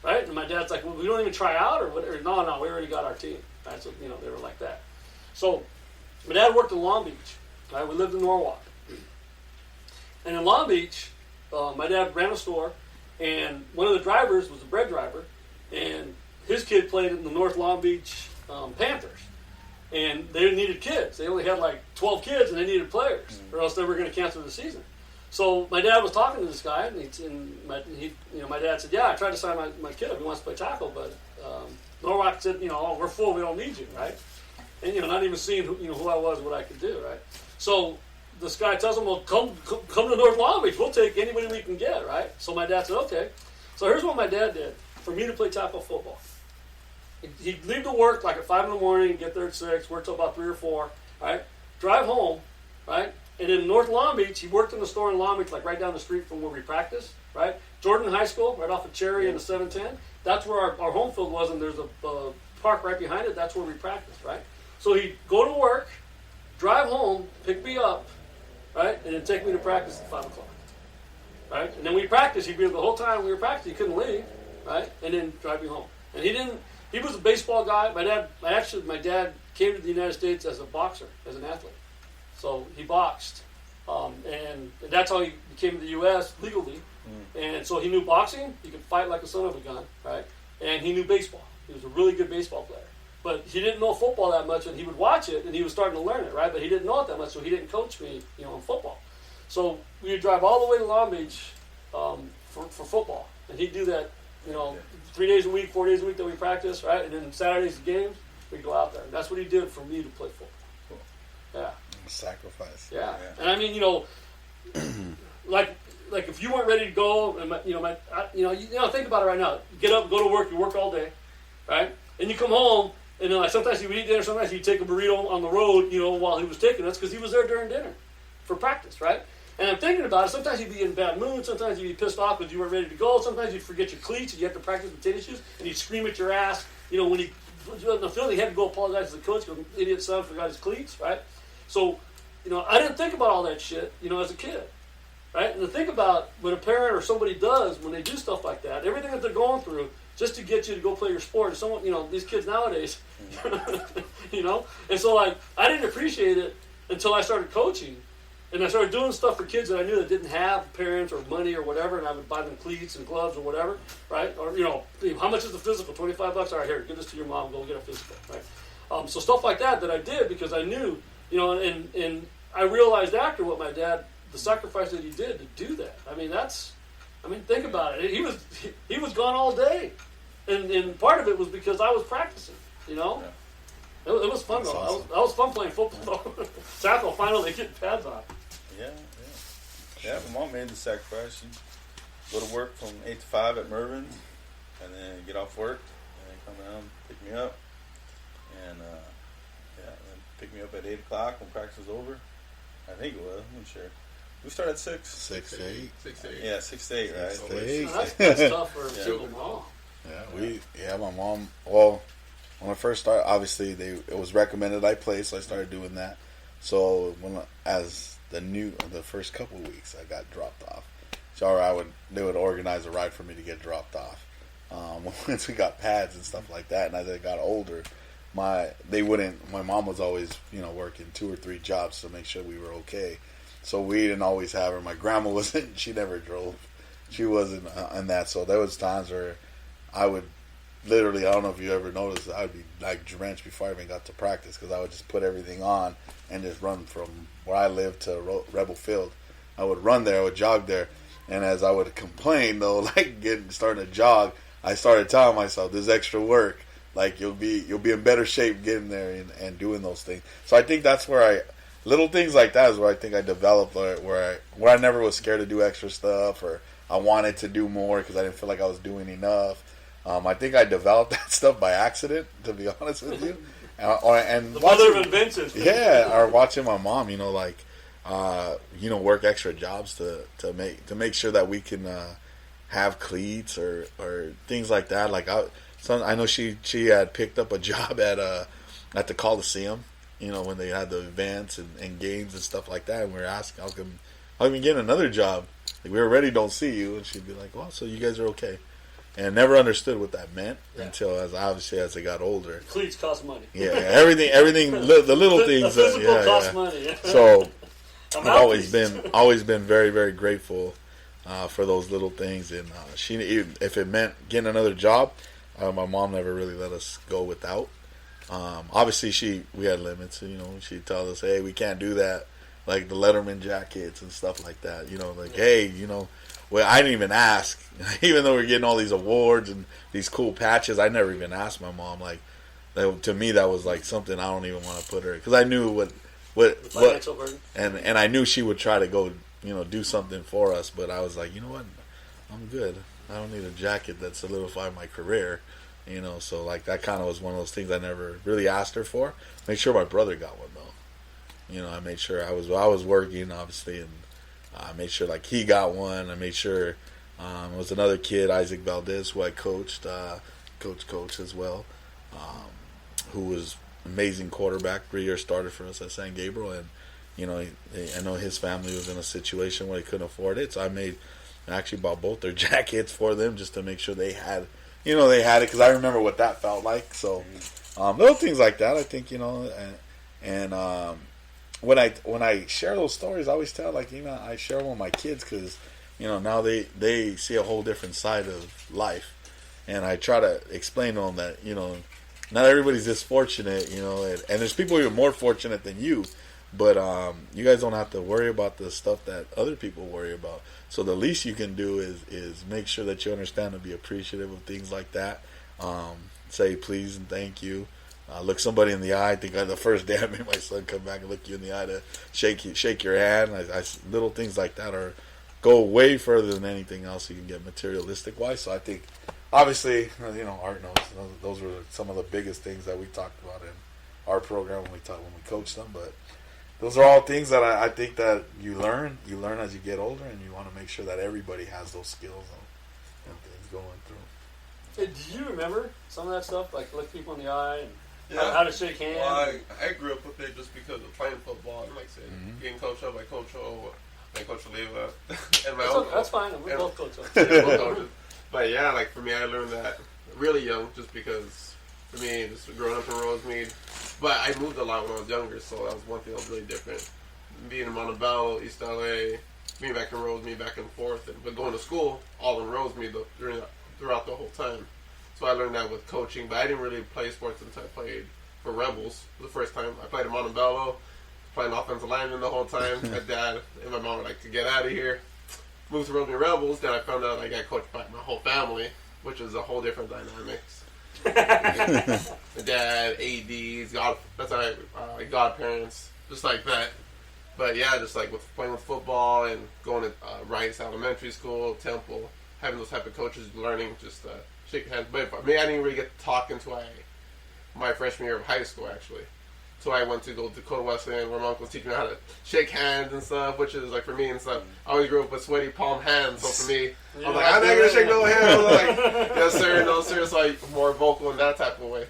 Right? And my dad's like, well, we don't even try out or whatever. No, we already got our team. Right? So, they were like that. So my dad worked in Long Beach. Right? We lived in Norwalk. And in Long Beach, my dad ran a store, and one of the drivers was a bread driver, and his kid played in the North Long Beach Panthers. And they needed kids. They only had like 12 kids, and they needed players, or else they were going to cancel the season. So my dad was talking to this guy, and my dad said, yeah, I tried to sign my kid up. He wants to play tackle, but Norwalk said, we're full. We don't need you, right? And, not even seeing who I was, what I could do, right? So this guy tells him, well, come to North Long Beach. We'll take anybody we can get, right? So my dad said, okay. So here's what my dad did for me to play tackle football. He'd leave to work like at 5 in the morning, get there at 6, work till about 3 or 4, right? Drive home, right? And in North Long Beach, he worked in the store in Long Beach, like right down the street from where we practiced, right? Jordan High School, right off of Cherry and the 710. That's where our home field was, and there's a park right behind it. That's where we practiced, right? So he'd go to work, drive home, pick me up, right? And then take me to practice at 5 o'clock, right? And then we practiced. He'd be there the whole time we were practicing. He couldn't leave, right? And then drive me home. And he was a baseball guy. My dad came to the United States as a boxer, as an athlete. So he boxed. And that's how he came to the U.S. legally. And so he knew boxing. He could fight like a son of a gun, right? And he knew baseball. He was a really good baseball player. But he didn't know football that much, and he would watch it, and he was starting to learn it, right? But he didn't know it that much, so he didn't coach me, in football. So we would drive all the way to Long Beach for football. And he'd do that, 3 days a week, 4 days a week that we practice, right? And then Saturdays, the games, we'd go out there. And that's what he did for me to play football. Cool. Yeah. Sacrifice. Yeah. And I mean, like if you weren't ready to go, and think about it right now. You get up, go to work, you work all day, right? And you come home, and sometimes he would eat dinner, sometimes he'd take a burrito on the road, while he was taking us, because he was there during dinner for practice, right? And I'm thinking about it, sometimes you'd be in a bad mood, sometimes you'd be pissed off because you weren't ready to go, sometimes you'd forget your cleats and you have to practice with tennis shoes, and he'd scream at your ass, when he was in the field, he had to go apologize to the coach because idiot son forgot his cleats, right? So, I didn't think about all that shit, as a kid, right? And to think about what a parent or somebody does when they do stuff like that, everything that they're going through, just to get you to go play your sport. If someone, these kids nowadays, and so like I didn't appreciate it until I started coaching, and I started doing stuff for kids that I knew that didn't have parents or money or whatever, and I would buy them cleats and gloves or whatever, right? Or how much is the physical? $25. All right, here, give this to your mom. Go get a physical, right? So stuff like that I did because I knew, and I realized after what my dad, the sacrifice that he did to do that. Think about it. He was gone all day, and part of it was because I was practicing. Yeah. It was fun though. Awesome. I was fun playing football. Tackle finally getting pads on. Yeah. My mom made the sacrifice. She'd go to work from 8 to 5 at Mervin's, and then get off work, and then come down, pick me up, and then pick me up at 8 o'clock when practice was over. I think it was. I'm not sure. We started at 6. 6 to 8. 6 to 8. Yeah, 6 to 8, right? 6 to 8. That's tough for a single mom. My mom. Well, when I first started, obviously it was recommended I play, so I started doing that. So the first couple of weeks, I got dropped off. So they would organize a ride for me to get dropped off. Once we got pads and stuff like that, and as I got older, my mom was always working 2 or 3 jobs to make sure we were okay. So we didn't always have her. My grandma wasn't. She never drove. She wasn't in that. So there was times where I would literally, I don't know if you ever noticed, I would be like drenched before I even got to practice because I would just put everything on and just run from where I lived to Rebel Field. I would run there. I would jog there. And as I would complain, though, like starting to jog, I started telling myself, "This extra work, like you'll be in better shape getting there and doing those things." So I think that's where little things like that is where I think I developed, where I never was scared to do extra stuff, or I wanted to do more because I didn't feel like I was doing enough. I think I developed that stuff by accident, to be honest with you. And the mother of invention. Yeah, or watching my mom, work extra jobs to make sure that we can have cleats or things like that. Like I know she had picked up a job at the Coliseum, when they had the events and games and stuff like that. And we were asking, how can we get another job? Like, we already don't see you. And she'd be like, well, so you guys are okay. And never understood what that meant until as I got older. Cleats cost money. Yeah, everything, the little things. The physical cost money. So I've always been very, very grateful for those little things. And if it meant getting another job, my mom never really let us go without. Obviously, we had limits. She'd tell us, "Hey, we can't do that," like the Letterman jackets and stuff like that. Hey, well, I didn't even ask. Even though we're getting all these awards and these cool patches, I never even asked my mom. Like, to me, that was like something I don't even want to put her, because I knew what, and I knew she would try to go, do something for us. But I was like, you know what, I'm good. I don't need a jacket that solidified my career. So like that kind of was one of those things I never really asked her for. Make sure my brother got one though. I made sure I was working obviously, and I made sure like he got one. I made sure it was another kid, Isaac Valdez, who I coached, coach as well, who was amazing quarterback, 3-year starter for us at San Gabriel, and I know his family was in a situation where they couldn't afford it, so I actually bought both their jackets for them just to make sure they had it, because I remember what that felt like. So little things like that, I think, and when I share those stories, I always tell, I share them with my kids because, now they see a whole different side of life, and I try to explain to them that, not everybody's this fortunate, and there's people even more fortunate than you, but you guys don't have to worry about the stuff that other people worry about. So the least you can do is make sure that you understand and be appreciative of things like that. Say please and thank you. Look somebody in the eye. I think the first day I made my son come back and look you in the eye to shake your hand. Little things like that go way further than anything else you can get materialistic wise. So I think, obviously, Art knows those were some of the biggest things that we talked about in our program when we coached them. But those are all things that I think that you learn as you get older, and you want to make sure that everybody has those skills and things going through. Hey, do you remember some of that stuff, like look people in the eye and how to shake hands? Well, I grew up with it just because of playing football, and like I said, getting coached up by Coach O and Coach Oliva and my own. That's fine. We're both coaches. But yeah, like for me, I learned that really young, just because for me, just growing up in Rosemead. But I moved a lot when I was younger, so that was one thing that was really different. Being in Montebello, East LA, being back in Rosemead, back and forth, but going to school all in Rosemead throughout the whole time. So I learned that with coaching, but I didn't really play sports until I played for Rebels the first time. I played in Montebello, playing offensive lineman the whole time. My dad and my mom were like, to get out of here. Moved to Rosemead Rebels, then I found out I got coached by my whole family, which is a whole different dynamics. My dad, ADs, godparents, just like that. But yeah, just like with playing with football and going to Rice Elementary School, Temple, having those type of coaches, learning just shake hands. But for me, I didn't really get to talk until my freshman year of high school, actually. So I went to go to Dakota Wesleyan, where my uncle was teaching me how to shake hands and stuff, which is like for me and stuff. I always grew up with sweaty palm hands, so for me, I'm like, I'm not gonna shake no hands. I'm like, yes sir, no sir. So like more vocal in that type of way.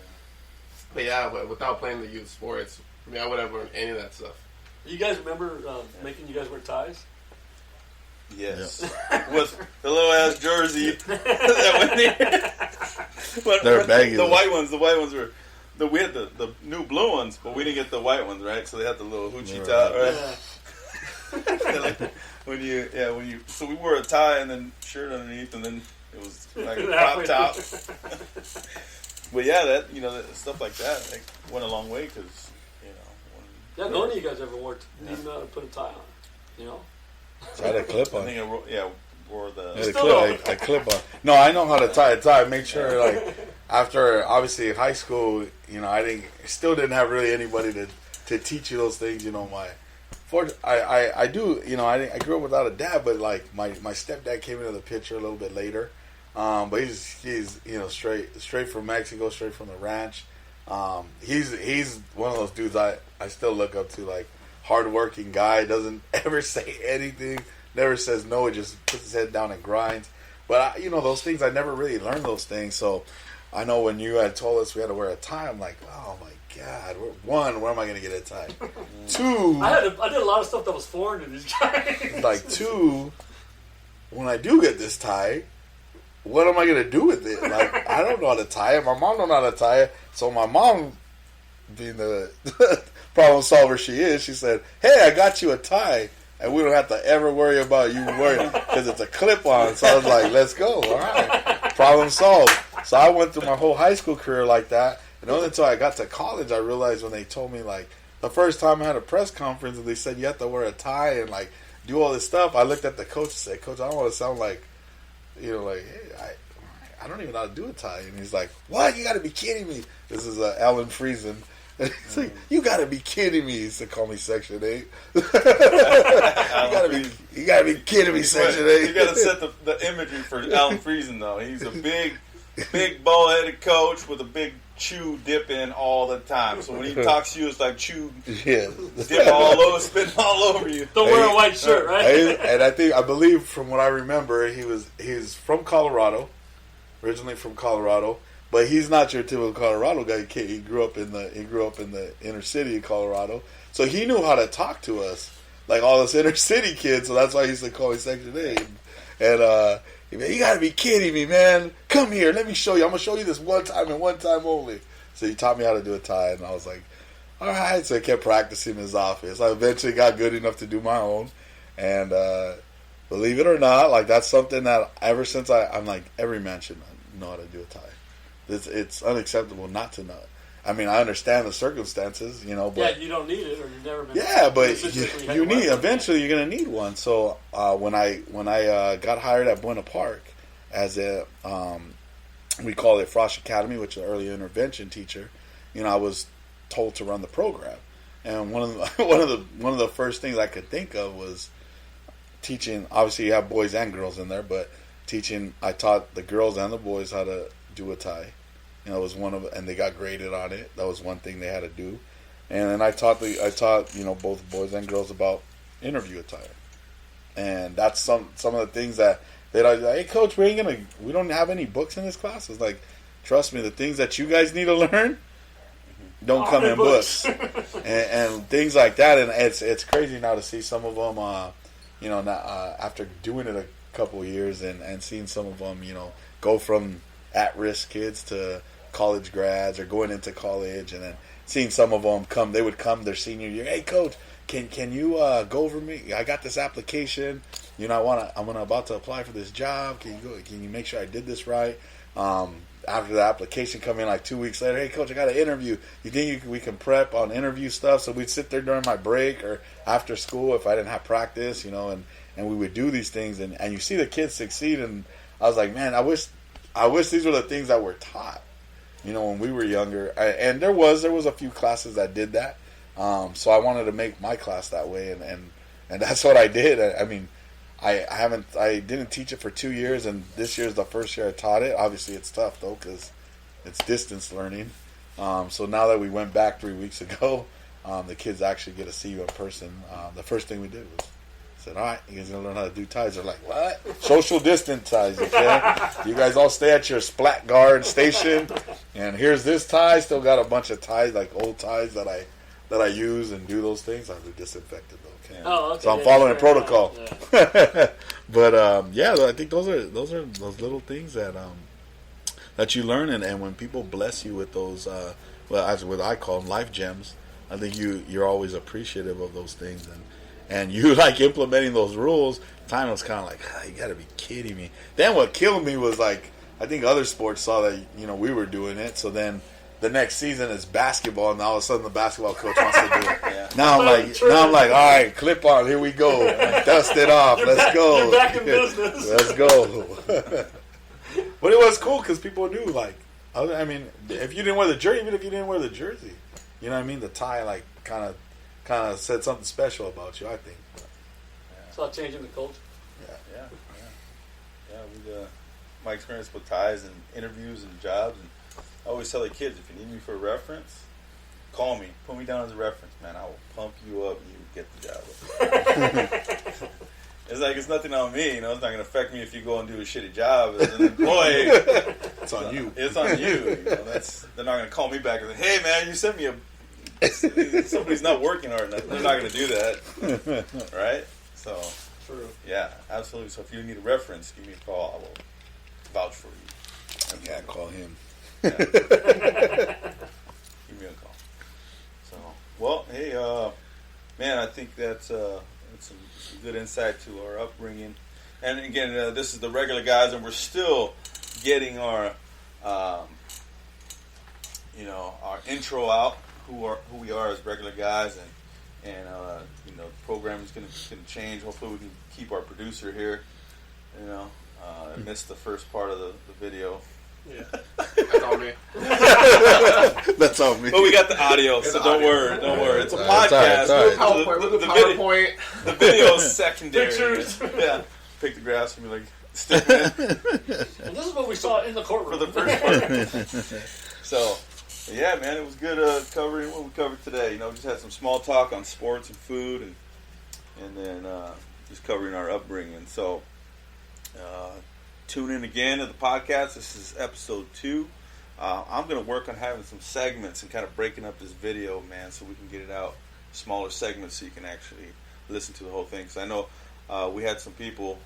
But yeah, but without playing the youth sports, I mean, I would have learned any of that stuff. You guys remember making you guys wear ties? Yes. With the little ass jersey. They're baggy. The white ones were. We had the new blue ones, but we didn't get the white ones, right? So they had the little hoochie tie, right? Yeah. So we wore a tie and then shirt underneath, and then it was like a crop top. But yeah, that stuff like that went a long way because none of you guys ever didn't know how to put a tie on, So I had a clip on. I think wore the. I clip on. No, I know how to tie a tie. Make sure after obviously high school, I still didn't have really anybody to teach you those things. I do. I grew up without a dad, but like my stepdad came into the picture a little bit later. But he's straight from Mexico, straight from the ranch. He's one of those dudes I still look up to, like hardworking guy, doesn't ever say anything, never says no, just puts his head down and grinds. But those things, I never really learned those things. So I know when you had told us we had to wear a tie, I'm like, oh my God, one, where am I going to get a tie? Two, I did a lot of stuff that was foreign to these guys. Like two, when I do get this tie, what am I going to do with it? Like, I don't know how to tie it. My mom don't know how to tie it. So my mom, being the problem solver she is, she said, hey, I got you a tie, and we don't have to ever worry about you wearing it because it's a clip-on. So I was like, let's go. All right. Problem solved. So I went through my whole high school career like that. And only until I got to college, I realized when they told me, like, the first time I had a press conference and they said you have to wear a tie and, like, do all this stuff, I looked at the coach and said, Coach, I don't want to sound like, hey, I don't even know how to do a tie. And he's like, what? You got to be kidding me. This is Alan Friesen. And he's like, you got to be kidding me. He used to call me Section 8. you got to be kidding me, Section 8. You got to set the imagery for Alan Friesen, though. He's a big bald-headed coach with a big chew dip in all the time. So when he talks to you, it's like chew dip spitting all over you. Don't wear a white shirt, right? I believe from what I remember, he's from Colorado, originally from Colorado, but he's not your typical Colorado guy. He grew up in the inner city of Colorado, so he knew how to talk to us like all us inner city kids. So that's why he used to call me Section 8. And you got to be kidding me, man. Come here. Let me show you. I'm going to show you this one time and one time only. So he taught me how to do a tie, and I was like, all right. So I kept practicing in his office. I eventually got good enough to do my own. And believe it or not, like that's something that ever since I'm like, every man should know how to do a tie. It's unacceptable not to know. I mean, I understand the circumstances, but yeah, you don't need it, or you've never been. Yeah, but you need eventually. You're gonna need one. So when I got hired at Buena Park as a we call it Frosh Academy, which is an early intervention teacher, I was told to run the program, and one of the first things I could think of was teaching. Obviously, you have boys and girls in there, but teaching. I taught the girls and the boys how to do a tie. It was and they got graded on it. That was one thing they had to do. And then I taught both boys and girls about interview attire. And that's some of the things that they'd like, hey coach, we don't have any books in this class. It's like, trust me, the things that you guys need to learn don't come in books. and things like that. And it's crazy now to see some of them after doing it a couple of years and seeing some of them, go from at-risk kids to college grads or going into college, and then seeing some of them come. They would come their senior year. Hey, coach, can you go over me? I got this application. I'm about to apply for this job. Can you make sure I did this right? After the application come in like 2 weeks later, hey coach, I got an interview. You think we can prep on interview stuff? So we'd sit there during my break or after school if I didn't have practice, and we would do these things, and you see the kids succeed, and I was like, man, I wish these were the things that were taught, when we were younger. And there was a few classes that did that, so I wanted to make my class that way, and that's what I did. I didn't teach it for 2 years, and this year is the first year I taught it. Obviously, it's tough though because it's distance learning. So now that we went back 3 weeks ago, the kids actually get to see you in person. The first thing we did was said, "All right, you guys gonna learn how to do ties." They're like, "What? Social distance ties? Okay? You guys all stay at your splat guard station, and here's this tie. Still got a bunch of ties, like old ties that I use and do those things. They're disinfected though. Okay. Oh, okay. So I'm following protocol. Yeah. But I think those are those little things that you learn, and when people bless you with those, as what I call them, life gems, I think you're always appreciative of those things, and you like implementing those rules. Time was kind of like, you got to be kidding me. Then what killed me was like, I think other sports saw that we were doing it, so then the next season is basketball, and all of a sudden the basketball coach wants to do it. Yeah. Now I'm like, all right, clip on, here we go, dust it off, let's go. You're back in business. Let's go. But it was cool because people knew, like, if you didn't wear the jersey, even if you didn't wear the jersey, the tie like kind of said something special about you, I think. It's not changing the culture. Yeah. My experience with ties and interviews and jobs, and I always tell the kids, if you need me for a reference, call me. Put me down as a reference, man. I will pump you up and you get the job. It's like, it's nothing on me, It's not going to affect me if you go and do a shitty job as an employee. It's on you. It's on you. They're not going to call me back and say, hey, man, you sent me somebody's not working hard enough. They're not going to do that. Right? So, True. Yeah, absolutely. So if you need a reference, give me a call. I will vouch for you. Yeah, call him. Yeah. Give me a call. So, well, hey, man, I think that's some good insight to our upbringing. And again, this is the regular guys, and we're still getting our, our intro out. Who we are as regular guys, and the program is going to change. Hopefully, we can keep our producer here. I missed the first part of the video. Yeah, that's on me. That's on me. But we got the audio, so don't worry. It's a podcast. PowerPoint. The video is secondary. Pictures. Yeah, pictographs and be like stick man. And this is what we saw in the courtroom For the first part. So, yeah, man, it was good covering what we covered today. Just had some small talk on sports and food, and then just covering our upbringing. So, tune in again to the podcast. This is episode 2. I'm going to work on having some segments and kind of breaking up this video, man, so we can get it out smaller segments so you can actually listen to the whole thing. Because I know we had some people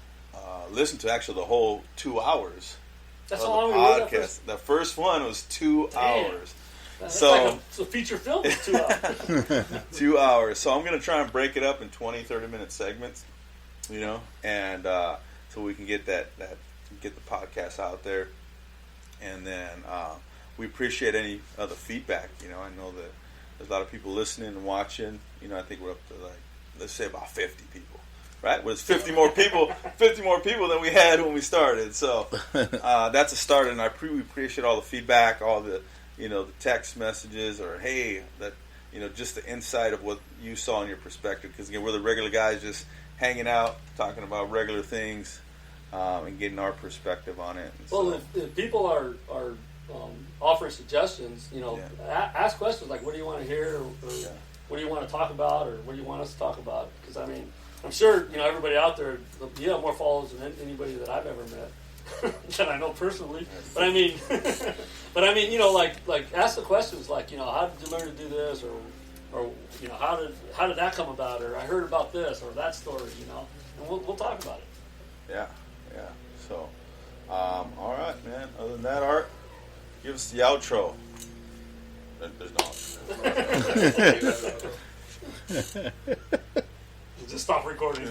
listen to actually the whole 2 hours. That's of how the long we podcast. The first one was 2 hours. That's So like a feature film is 2 hours. 2 hours. So I'm going to try and break it up in 20, 30-minute segments, and so we can get get the podcast out there. And then we appreciate any other feedback. I know that there's a lot of people listening and watching. I think we're up to let's say about 50 people. Right? With 50 more people than we had when we started. So that's a start, and we appreciate all the feedback, all the the text messages, or hey, that just the insight of what you saw in your perspective. Because again, we're the regular guys just hanging out, talking about regular things, and getting our perspective on it. And well, if people are offering suggestions, ask questions like, what do you want to hear, or what do you want to talk about, or what do you want us to talk about? Because I'm sure everybody out there, you have more followers than anybody that I've ever met that I know personally. But like ask the questions like, how did you learn to do this, or how did that come about, or I heard about this or that story, and we'll talk about it. Yeah. So All right, man. Other than that, Art, give us the outro. There's no outro. Just stop recording.